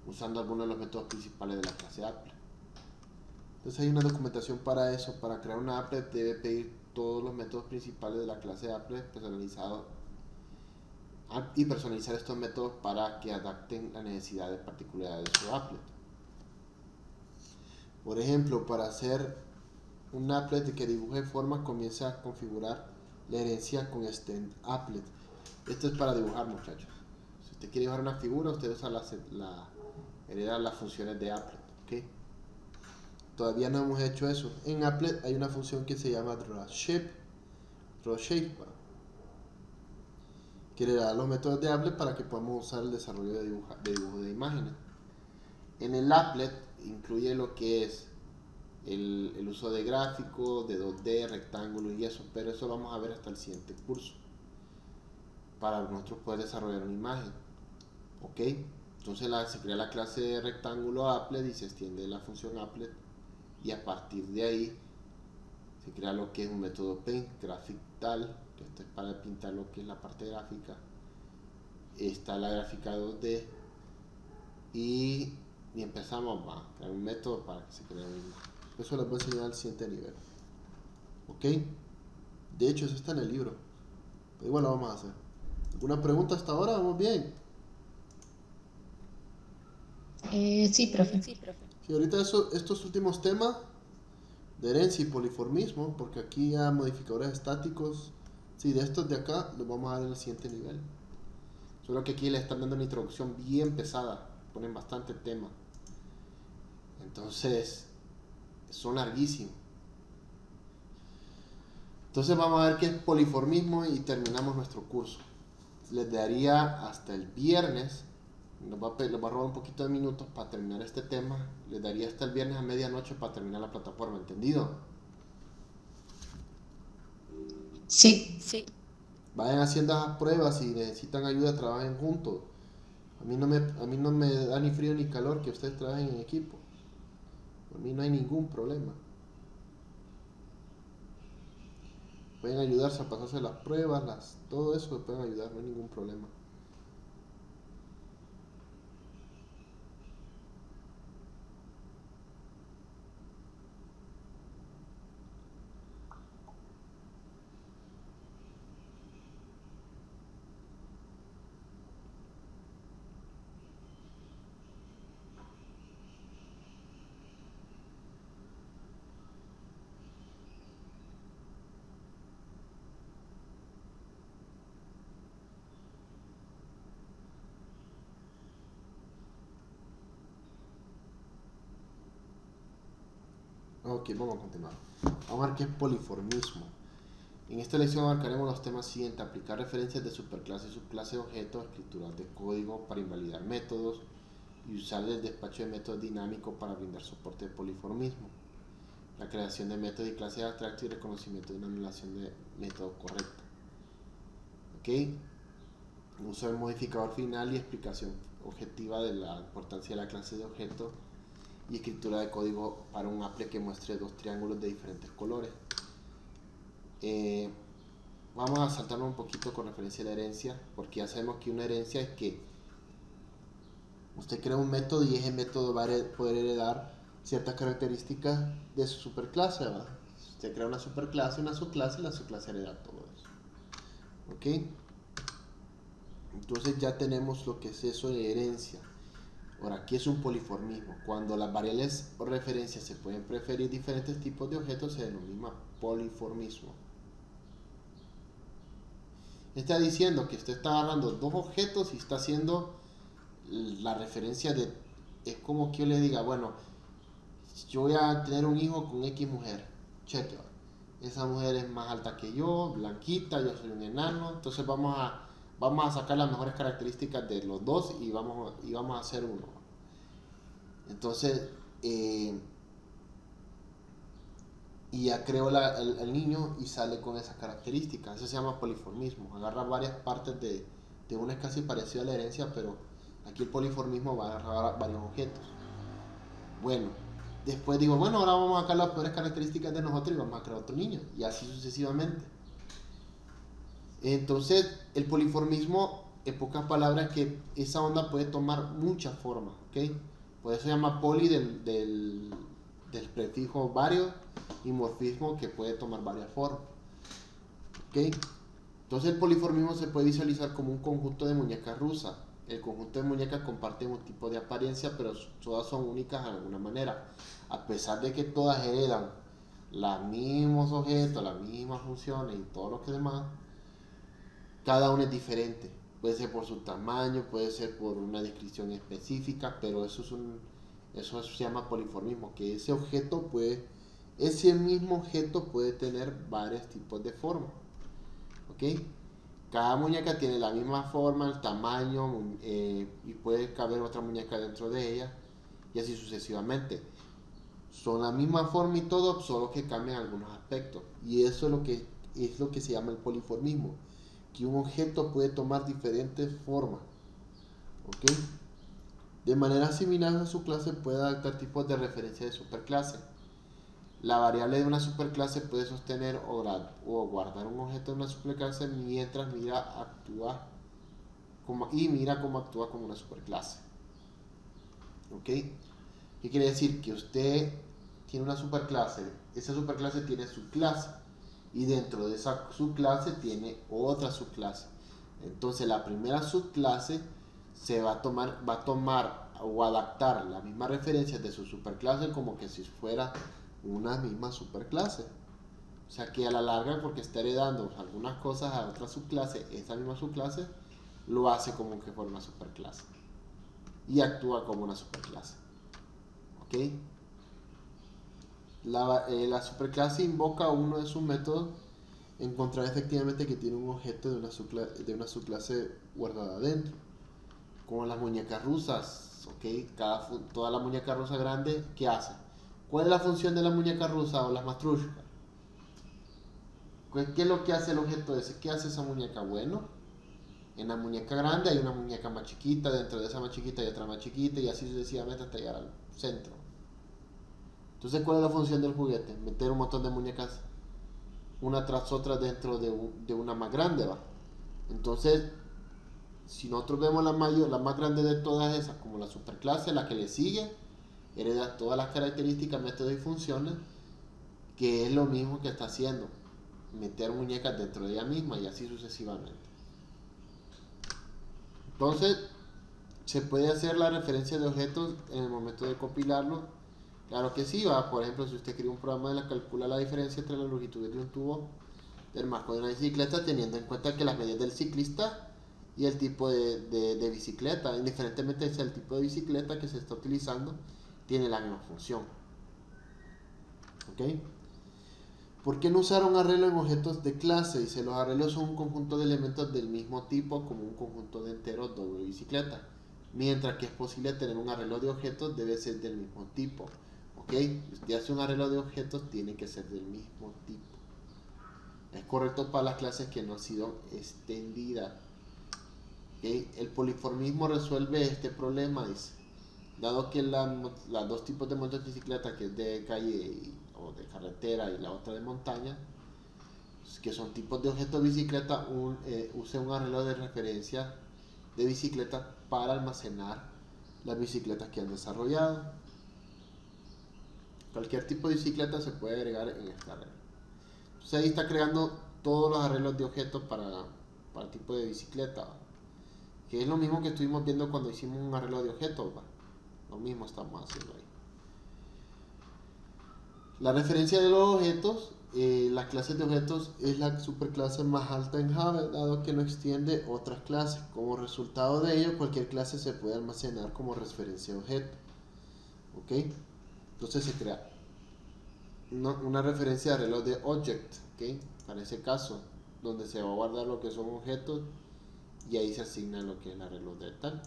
usando algunos de los métodos principales de la clase applet. Entonces hay una documentación para eso. Para crear una applet debe pedir todos los métodos principales de la clase applet personalizados y personalizar estos métodos para que adapten las necesidades particulares de su applet. Por ejemplo, para hacer un applet que dibuje formas, comienza a configurar la herencia con extend applet. Esto es para dibujar, muchachos. Si usted quiere dibujar una figura, usted usa hereda las funciones de applet. ¿Okay? Todavía no hemos hecho eso. En applet hay una función que se llama drawShape, que le da los métodos de applet para que podamos usar el desarrollo de dibujo de imágenes. En el applet incluye lo que es el uso de gráficos, de 2D, rectángulos y eso, pero eso lo vamos a ver hasta el siguiente curso para nosotros poder desarrollar una imagen. Ok, entonces se crea la clase de rectángulo applet y se extiende la función applet, y a partir de ahí se crea lo que es un método paint graphical, que esto es para pintar lo que es la parte gráfica. Está la gráfica 2D y empezamos a crear un método para que se cree un... Eso les voy a enseñar al siguiente nivel. Ok, de hecho eso está en el libro, pero igual lo vamos a hacer. ¿Alguna pregunta hasta ahora? ¿Vamos bien? Sí, profe. Sí, ahorita estos últimos temas de herencia y poliformismo, porque aquí ya modificadores estáticos, sí, de estos de acá los vamos a dar en el siguiente nivel. Solo que aquí le están dando una introducción bien pesada, ponen bastante tema, entonces son larguísimos. Entonces vamos a ver qué es poliformismo y terminamos nuestro curso. Les daría hasta el viernes, les voy a robar un poquito de minutos para terminar este tema. Les daría hasta el viernes a medianoche para terminar la plataforma, ¿entendido? Sí. Vayan haciendo esas pruebas, si necesitan ayuda trabajen juntos. A mí no me da ni frío ni calor que ustedes trabajen en equipo. Por mí no hay ningún problema. Pueden ayudarse a pasarse las pruebas, todo eso pueden ayudar, no hay ningún problema. Ok, vamos a continuar. Vamos a ver qué es poliformismo. En esta lección abarcaremos los temas siguientes: aplicar referencias de superclase y subclase de objetos, escrituras de código para invalidar métodos y usar el despacho de métodos dinámicos para brindar soporte de poliformismo, la creación de métodos y clases abstractas y reconocimiento de una anulación de método correcta. Ok, uso del modificador final y explicación objetiva de la importancia de la clase de objeto y escritura de código para un Apple que muestre dos triángulos de diferentes colores. Vamos a saltarnos un poquito con referencia a la herencia, porque ya sabemos que una herencia es que usted crea un método y ese método va a poder heredar ciertas características de su superclase, ¿verdad? Usted crea una superclase, una subclase, y la subclase hereda todo eso. ¿Ok? Entonces ya tenemos lo que es eso de herencia. Ahora, aquí es un poliformismo. Cuando las variables o referencias se pueden preferir diferentes tipos de objetos, se denomina poliformismo. Está diciendo que usted está agarrando dos objetos y está haciendo la referencia de... Es como que yo le diga, bueno, yo voy a tener un hijo con X mujer. Cheque, esa mujer es más alta que yo, blanquita, yo soy un enano. Entonces vamos a sacar las mejores características de los dos y vamos a hacer uno. Entonces, y ya creo el niño y sale con esas características. Eso se llama poliformismo. Agarra varias partes de una, es casi parecido a la herencia, pero aquí el poliformismo va a agarrar varios objetos. Bueno, después digo, bueno, ahora vamos a sacar las peores características de nosotros y vamos a crear otro niño, y así sucesivamente. Entonces, el poliformismo, en pocas palabras, que esa onda puede tomar muchas formas, ¿ok? Por eso se llama poli del prefijo varios, y morfismo, que puede tomar varias formas. ¿Ok? Entonces el poliformismo se puede visualizar como un conjunto de muñecas rusas. El conjunto de muñecas comparten un tipo de apariencia, pero todas son únicas de alguna manera. A pesar de que todas heredan los mismos objetos, las mismas funciones y todo lo que demás, cada una es diferente. Puede ser por su tamaño, puede ser por una descripción específica, pero eso se llama poliformismo, que ese mismo objeto puede tener varios tipos de forma. ¿Ok? Cada muñeca tiene la misma forma, el tamaño, y puede caber otra muñeca dentro de ella, y así sucesivamente. Son la misma forma y todo, solo que cambian algunos aspectos. Y eso es lo que se llama el poliformismo, que un objeto puede tomar diferentes formas. ¿Ok? De manera similar a su clase puede adaptar tipos de referencia de superclase. La variable de una superclase puede sostener o guardar un objeto de una superclase mientras mira cómo actúa como una superclase. ¿Ok? ¿Qué quiere decir? Que usted tiene una superclase, esa superclase tiene su clase, y dentro de esa subclase tiene otra subclase. Entonces la primera subclase va a tomar o adaptar las mismas referencias de su superclase como que si fuera una misma superclase. O sea que a la larga, porque está heredando algunas cosas a otra subclase, esa misma subclase lo hace como que fuera una superclase y actúa como una superclase. ¿Ok? La superclase invoca uno de sus métodos, encontrar efectivamente que tiene un objeto de una subclase guardada adentro, como las muñecas rusas. ¿Ok? Toda la muñeca rusa grande, ¿qué hace? ¿Cuál es la función de la muñeca rusa o las matrushkas? ¿Qué es lo que hace el objeto ese? ¿Qué hace esa muñeca? Bueno, en la muñeca grande hay una muñeca más chiquita, dentro de esa más chiquita hay otra más chiquita, y así sucesivamente hasta llegar al centro. Entonces, ¿cuál es la función del juguete? Meter un montón de muñecas una tras otra dentro de una más grande, ¿va? Entonces, si nosotros vemos la más grande de todas esas, como la superclase, la que le sigue, hereda todas las características, métodos y funciones, que es lo mismo que está haciendo, meter muñecas dentro de ella misma, y así sucesivamente. Entonces, se puede hacer la referencia de objetos en el momento de compilarlo. Claro que sí, ¿va? Por ejemplo, si usted crea un programa de calcula la diferencia entre la longitud de un tubo del marco de una bicicleta, teniendo en cuenta que las medidas del ciclista y el tipo de bicicleta, indiferentemente sea el tipo de bicicleta que se está utilizando, tiene la misma función. ¿Ok? ¿Por qué no usar un arreglo en objetos de clase? Dice, los arreglos son un conjunto de elementos del mismo tipo como un conjunto de enteros doble bicicleta. Mientras que es posible tener un arreglo de objetos, debe ser del mismo tipo. ¿Ok? Si usted hace un arreglo de objetos, tiene que ser del mismo tipo. Es correcto para las clases que no han sido extendidas. ¿Ok? El poliformismo resuelve este problema, dice. Dado que las dos tipos de motocicleta, que es de calle o de carretera y la otra de montaña, que son tipos de objetos de bicicleta, use un arreglo de referencia de bicicleta para almacenar las bicicletas que han desarrollado. Cualquier tipo de bicicleta se puede agregar en este arreglo. Entonces ahí está creando todos los arreglos de objetos para tipo de bicicleta, que es lo mismo que estuvimos viendo cuando hicimos un arreglo de objetos, ¿va? Lo mismo estamos haciendo ahí. La referencia de los objetos, las clases de objetos es la superclase más alta en Java, dado que no extiende otras clases. Como resultado de ello, cualquier clase se puede almacenar como referencia de objeto. ¿Ok? Entonces se crea una referencia de arreglo de object, ¿ok? Para ese caso, donde se va a guardar lo que son objetos y ahí se asigna lo que es el arreglo de tal,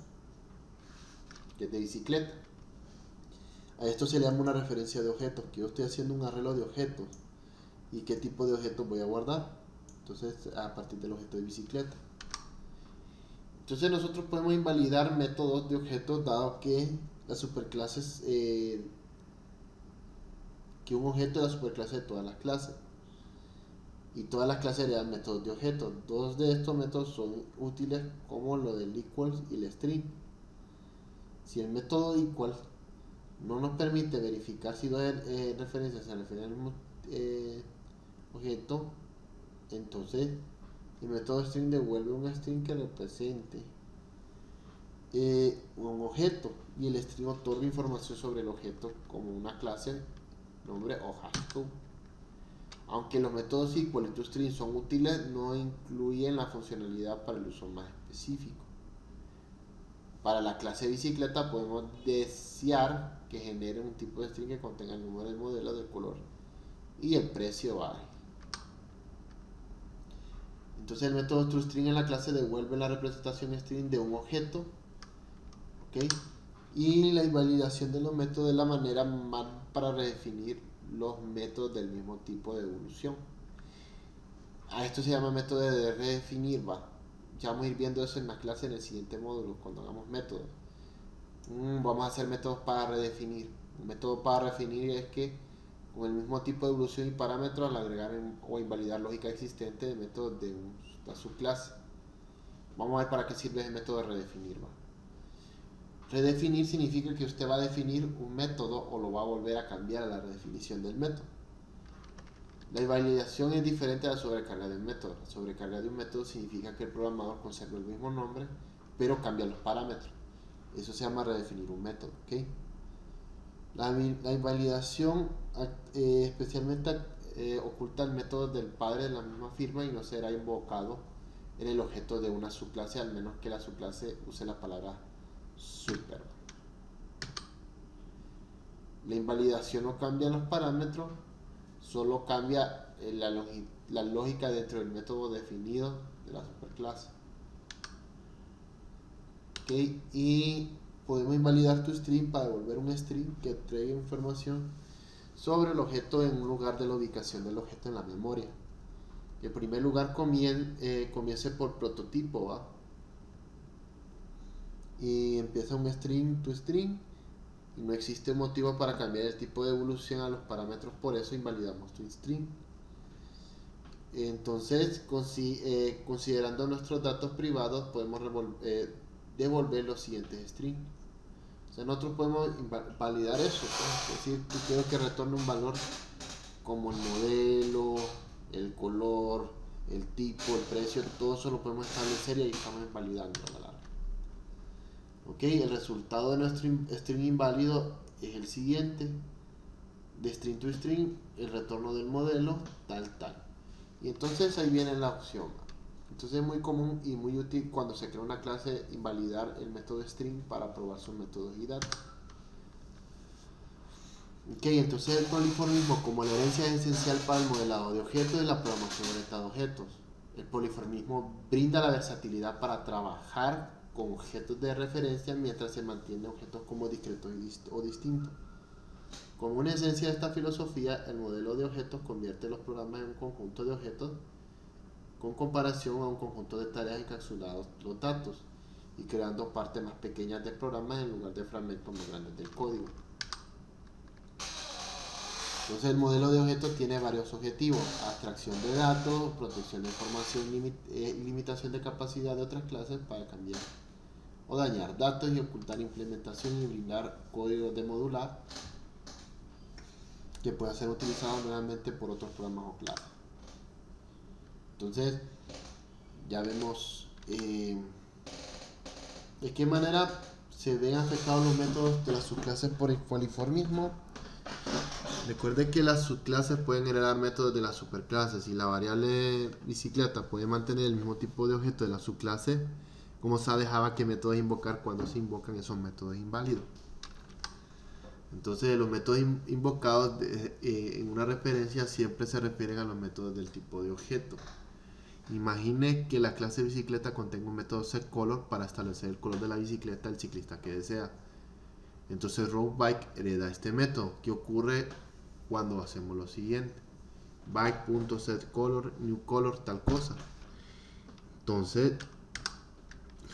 que es de bicicleta. A esto se le llama una referencia de objetos, que yo estoy haciendo un arreglo de objetos y qué tipo de objetos voy a guardar. Entonces, a partir del objeto de bicicleta. Entonces nosotros podemos invalidar métodos de objetos dado que las superclases, que un objeto es la superclase de todas las clases. Y todas las clases le dan métodos de objetos. Dos de estos métodos son útiles como lo del equals y el string. Si el método equals no nos permite verificar si dos referencias se refieren al mismo objeto, entonces el método string devuelve un string que represente un objeto y el string otorga información sobre el objeto como una clase, nombre o hash. Aunque los métodos equal y toString son útiles, no incluyen la funcionalidad para el uso más específico. Para la clase bicicleta podemos desear que genere un tipo de string que contenga el número del modelo, del color y el precio vale. Entonces el método toString en la clase devuelve la representación string de un objeto, ¿ok? Y la invalidación de los métodos es la manera más para redefinir los métodos del mismo tipo de evolución. A esto se llama método de redefinir, va. Ya vamos a ir viendo eso en la clase en el siguiente módulo, cuando hagamos métodos. Vamos a hacer métodos para redefinir. Un método para redefinir es que con el mismo tipo de evolución y parámetros, al agregar o invalidar lógica existente de métodos de una subclase. Vamos a ver para qué sirve ese método de redefinir, va. Redefinir significa que usted va a definir un método o lo va a volver a cambiar a la redefinición del método. La invalidación es diferente a la sobrecarga del método. La sobrecarga de un método significa que el programador conserva el mismo nombre, pero cambia los parámetros. Eso se llama redefinir un método, ¿ok? La invalidación especialmente oculta el método del padre de la misma firma y no será invocado en el objeto de una subclase, al menos que la subclase use la palabra super. La invalidación no cambia los parámetros, solo cambia la lógica dentro del método definido de la superclase. ¿Okay? Y podemos invalidar toString para devolver un string que entregue información sobre el objeto en un lugar de la ubicación del objeto en la memoria. En primer lugar comience por prototipo, ¿va? Y empieza un string toString y no existe motivo para cambiar el tipo de evolución a los parámetros, por eso invalidamos toString. Entonces, considerando nuestros datos privados, podemos devolver los siguientes strings. O sea, nosotros podemos validar eso, ¿no? Es decir, yo quiero que retorne un valor como el modelo, el color, el tipo, el precio, todo eso lo podemos establecer y ahí estamos validando la larga. Ok, el resultado de nuestro string inválido es el siguiente: de string to string, el retorno del modelo, tal. Y entonces ahí viene la opción. Entonces es muy común y muy útil cuando se crea una clase invalidar el método string para probar sus métodos y datos. Ok, entonces el poliformismo como la herencia es esencial para el modelado de objetos y la programación orientada a objetos. El poliformismo brinda la versatilidad para trabajar con objetos de referencia mientras se mantienen objetos como discretos o distintos. Como una esencia de esta filosofía, el modelo de objetos convierte los programas en un conjunto de objetos con comparación a un conjunto de tareas encapsulados los datos y creando partes más pequeñas del programa en lugar de fragmentos más grandes del código. Entonces el modelo de objetos tiene varios objetivos: abstracción de datos, protección de información y limitación de capacidad de otras clases para cambiar o dañar datos y ocultar implementación y brindar códigos de modular que pueda ser utilizado nuevamente por otros programas o clases. Entonces ya vemos de qué manera se ven afectados los métodos de las subclases por el poliformismo. Recuerde que las subclases pueden heredar métodos de las superclases y la variable bicicleta puede mantener el mismo tipo de objeto de la subclase. Como sabe Java qué métodos invocar cuando se invocan esos métodos inválidos. Entonces los métodos invocados en una referencia siempre se refieren a los métodos del tipo de objeto. Imagine que la clase bicicleta contenga un método setColor para establecer el color de la bicicleta del ciclista que desea. Entonces roadBike hereda este método. ¿Qué ocurre cuando hacemos lo siguiente? Bike.setColor, newColor, tal cosa. Entonces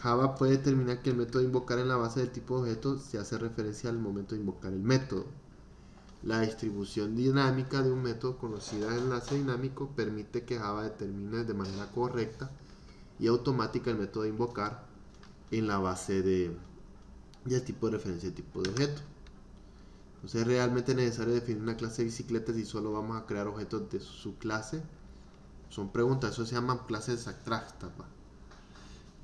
Java puede determinar que el método de invocar en la base del tipo de objeto se hace referencia al momento de invocar el método. La distribución dinámica de un método, conocida de enlace dinámico, permite que Java determine de manera correcta y automática el método de invocar en la base del tipo de referencia de tipo de objeto. Entonces es realmente necesario definir una clase de bicicleta si solo vamos a crear objetos de su clase. Son preguntas, eso se llaman clases abstractas.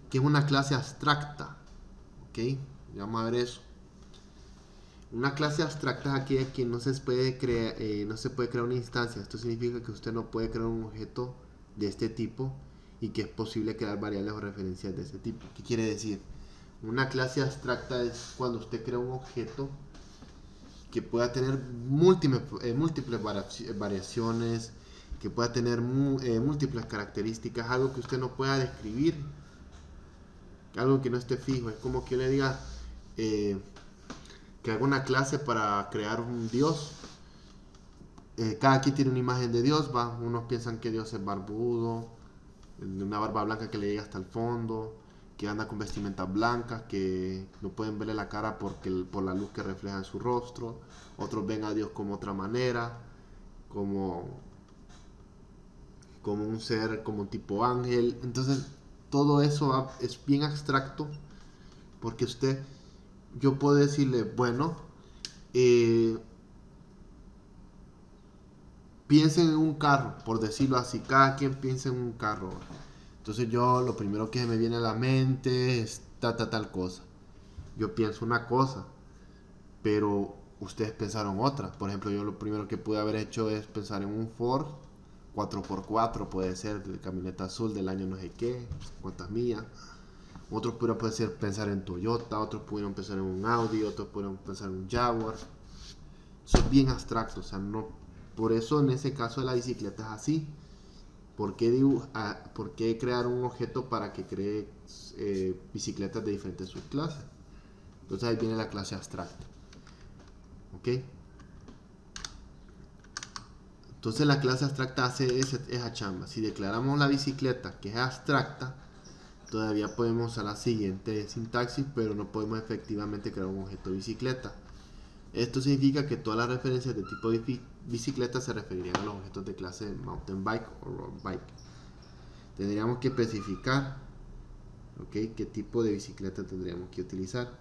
¿Qué es una clase abstracta? Ok, vamos a ver eso. Una clase abstracta es aquella que no se puede crear una instancia. Esto significa que usted no puede crear un objeto de este tipo y que es posible crear variables o referencias de este tipo. ¿Qué quiere decir? Una clase abstracta es cuando usted crea un objeto que pueda tener múltiples variaciones, que pueda tener múltiples características, algo que usted no pueda describir, algo que no esté fijo. Es como que yo le diga que haga una clase para crear un Dios. Cada quien tiene una imagen de Dios, ¿va? Unos piensan que Dios es barbudo, de una barba blanca que le llega hasta el fondo, que anda con vestimentas blancas, que no pueden verle la cara por la luz que refleja en su rostro. Otros ven a Dios como otra manera, como un ser, como un tipo ángel. Entonces todo eso es bien abstracto, porque yo puedo decirle, bueno, piensen en un carro, por decirlo así, cada quien piensa en un carro. Entonces yo lo primero que se me viene a la mente es tal cosa. Yo pienso una cosa, pero ustedes pensaron otra. Por ejemplo, yo lo primero que pude haber hecho es pensar en un Ford 4x4, puede ser, de camioneta azul del año no sé qué, cuántas millas. Otros pudieron pensar en Toyota, otros pudieron pensar en un Audi, otros pudieron pensar en un Jaguar. Eso es bien abstracto, o sea, no. Por eso en ese caso de la bicicleta es así. ¿Por qué crear un objeto para que cree bicicletas de diferentes subclases? Entonces ahí viene la clase abstracta. ¿Ok? Entonces la clase abstracta hace esa chamba. Si declaramos la bicicleta que es abstracta, todavía podemos usar la siguiente sintaxis, pero no podemos efectivamente crear un objeto de bicicleta. Esto significa que todas las referencias de tipo de bicicleta se referirían a los objetos de clase mountain bike o road bike. Tendríamos que especificar, ¿ok?, qué tipo de bicicleta tendríamos que utilizar.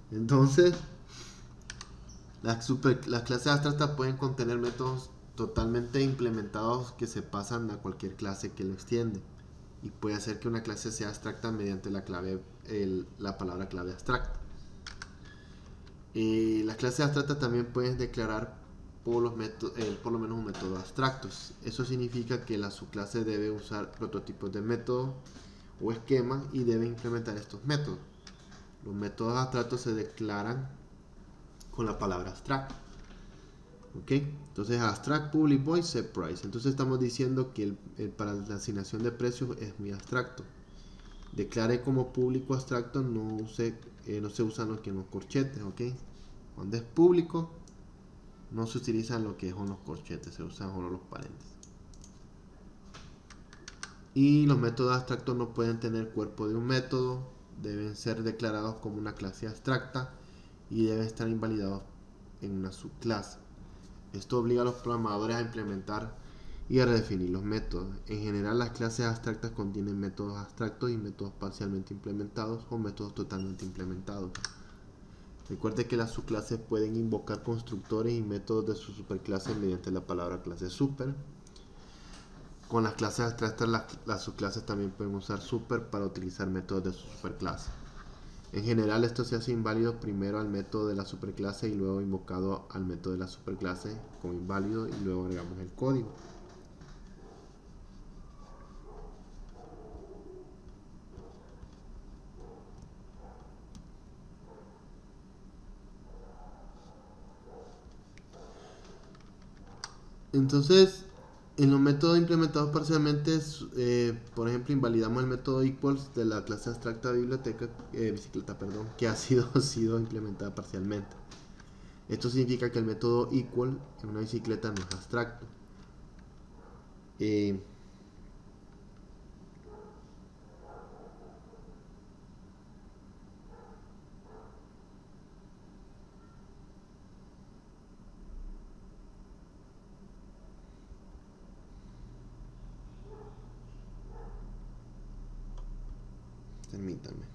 Entonces, las clases abstractas pueden contener métodos totalmente implementados que se pasan a cualquier clase que lo extiende, y puede hacer que una clase sea abstracta mediante la palabra clave abstracta. Las clases abstractas también pueden declarar por lo menos un método abstracto. Eso significa que la subclase debe usar prototipos de método o esquema y debe implementar estos métodos. Los métodos abstractos se declaran con la palabra abstract. ¿Ok? Entonces abstract public void set price. Entonces estamos diciendo que para la asignación de precios es muy abstracto. Declare como público abstracto, no se usan lo que en los corchetes. ¿Ok? Cuando es público no se utilizan lo que son los corchetes, se usan solo los paréntesis. Y los métodos abstractos no pueden tener cuerpo de un método, deben ser declarados como una clase abstracta y deben estar invalidados en una subclase. Esto obliga a los programadores a implementar y a redefinir los métodos. En general, las clases abstractas contienen métodos abstractos y métodos parcialmente implementados o métodos totalmente implementados. Recuerde que las subclases pueden invocar constructores y métodos de su superclase mediante la palabra clase super. Con las clases abstractas, las subclases también pueden usar super para utilizar métodos de su superclase. En general, esto se hace inválido primero al método de la superclase y luego invocado al método de la superclase como inválido y luego agregamos el código. Entonces, en los métodos implementados parcialmente, por ejemplo, invalidamos el método equals de la clase abstracta bicicleta, que ha sido implementada parcialmente. Esto significa que el método equal en una bicicleta no es abstracto. Permítame.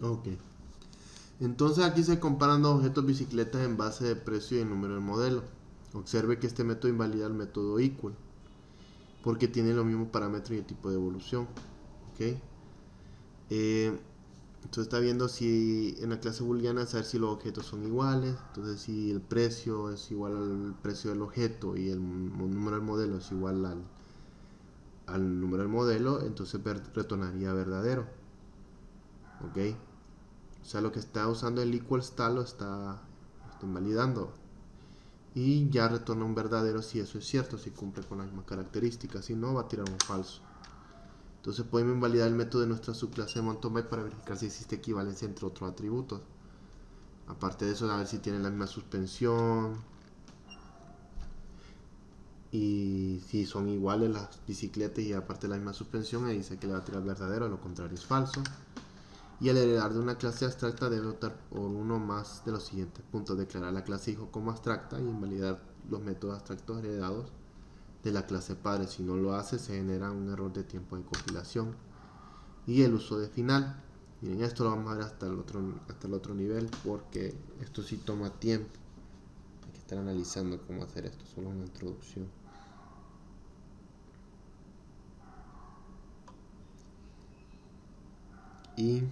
Ok. Entonces aquí se comparan dos objetos bicicletas en base de precio y el número del modelo. Observe que este método invalida el método equal porque tiene los mismos parámetros y el tipo de evolución. ¿Ok? Entonces está viendo si en la clase booleana saber si los objetos son iguales. Entonces si el precio es igual al precio del objeto y el número del modelo es igual al número del modelo, entonces retornaría verdadero. ¿Ok? O sea, lo que está usando el equal está lo está invalidando. Y ya retorna un verdadero si eso es cierto, si cumple con las mismas características. Si no, va a tirar un falso. Entonces podemos invalidar el método de nuestra subclase de MountainBike para verificar si existe equivalencia entre otros atributos. Aparte de eso, a ver si tienen la misma suspensión y si son iguales las bicicletas y aparte la misma suspensión, ahí dice que le va a tirar verdadero, lo contrario es falso. Y al heredar de una clase abstracta debe optar por uno más de los siguientes puntos: declarar la clase hijo como abstracta y invalidar los métodos abstractos heredados de la clase padre. Si no lo hace, se genera un error de tiempo de compilación. Y el uso de final. Miren, esto lo vamos a ver hasta el otro nivel porque esto sí toma tiempo. Hay que estar analizando cómo hacer esto, solo una introducción. Y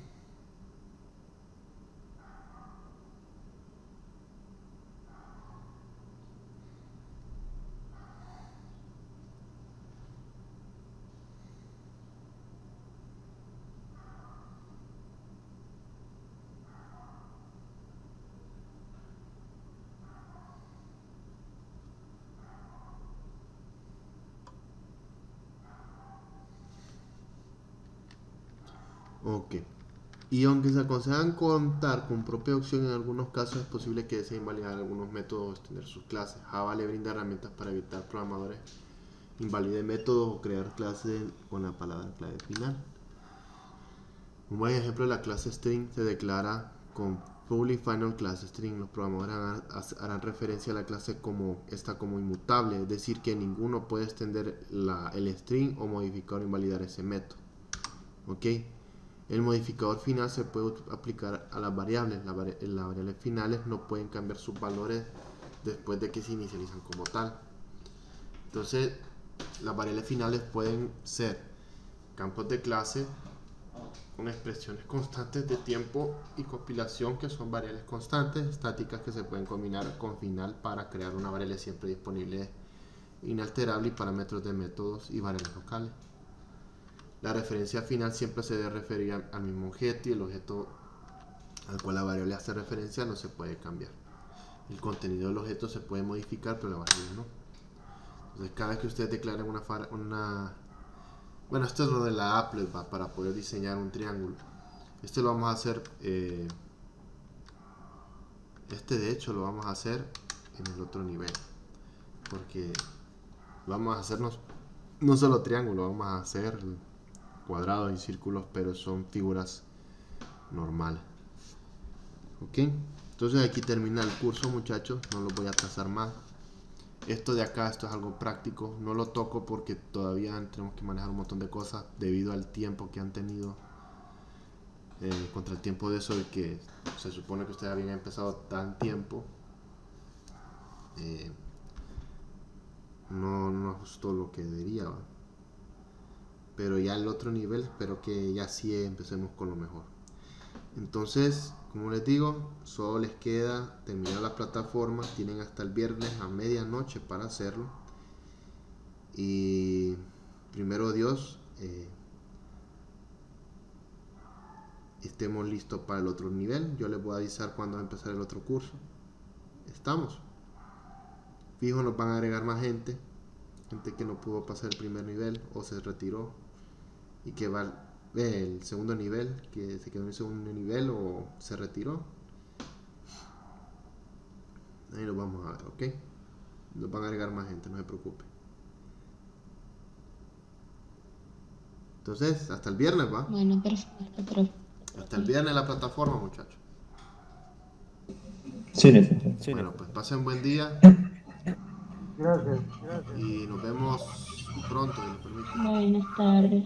Ok. Y aunque se aconsejan contar con propia opción, en algunos casos es posible que deseen invalidar algunos métodos o extender sus clases. Java le brinda herramientas para evitar programadores invaliden métodos o crear clases con la palabra clave final. Un buen ejemplo de la clase string se declara con public final class string. Los programadores harán referencia a la clase como inmutable, es decir, que ninguno puede extender el string o modificar o invalidar ese método. ¿Ok? El modificador final se puede aplicar a las variables. Las variables finales no pueden cambiar sus valores después de que se inicializan como tal. Entonces, las variables finales pueden ser campos de clase con expresiones constantes de tiempo y compilación, que son variables constantes, estáticas, que se pueden combinar con final para crear una variable siempre disponible, inalterable, y parámetros de métodos y variables locales. La referencia final siempre se debe referir al mismo objeto, y el objeto al cual la variable hace referencia no se puede cambiar. El contenido del objeto se puede modificar, pero la variable no. Entonces, cada vez que ustedes declaren bueno, esto es lo de la applet, para poder diseñar un triángulo. Este lo vamos a hacer, de hecho lo vamos a hacer en el otro nivel, porque vamos a hacernos no solo triángulo, vamos a hacer cuadrados y círculos, pero son figuras normales. Ok, entonces aquí termina el curso, muchachos, no lo voy a trazar más. Esto de acá, esto es algo práctico, no lo toco porque todavía tenemos que manejar un montón de cosas debido al tiempo que han tenido, contra el tiempo de eso de que se supone que ustedes habían empezado tan tiempo. No ajustó lo que debería, ¿va? Pero ya el otro nivel espero que ya sí empecemos con lo mejor. Entonces, como les digo, solo les queda terminar la plataforma. Tienen hasta el viernes a medianoche para hacerlo, y primero Dios, estemos listos para el otro nivel. Yo les voy a avisar cuando va a empezar el otro curso. Estamos fijo, nos van a agregar más gente que no pudo pasar el primer nivel o se retiró y que va el segundo nivel, que se quedó en el segundo nivel o se retiró. Ahí lo vamos a ver, ok. Nos van a agregar más gente, no se preocupe. Entonces, hasta el viernes, ¿va? Bueno, perfecto, profe. Hasta el viernes la plataforma, muchachos. Sí, licenciado. Bueno, pues pasen buen día Gracias. y nos vemos pronto, si nos permite. Buenas tardes.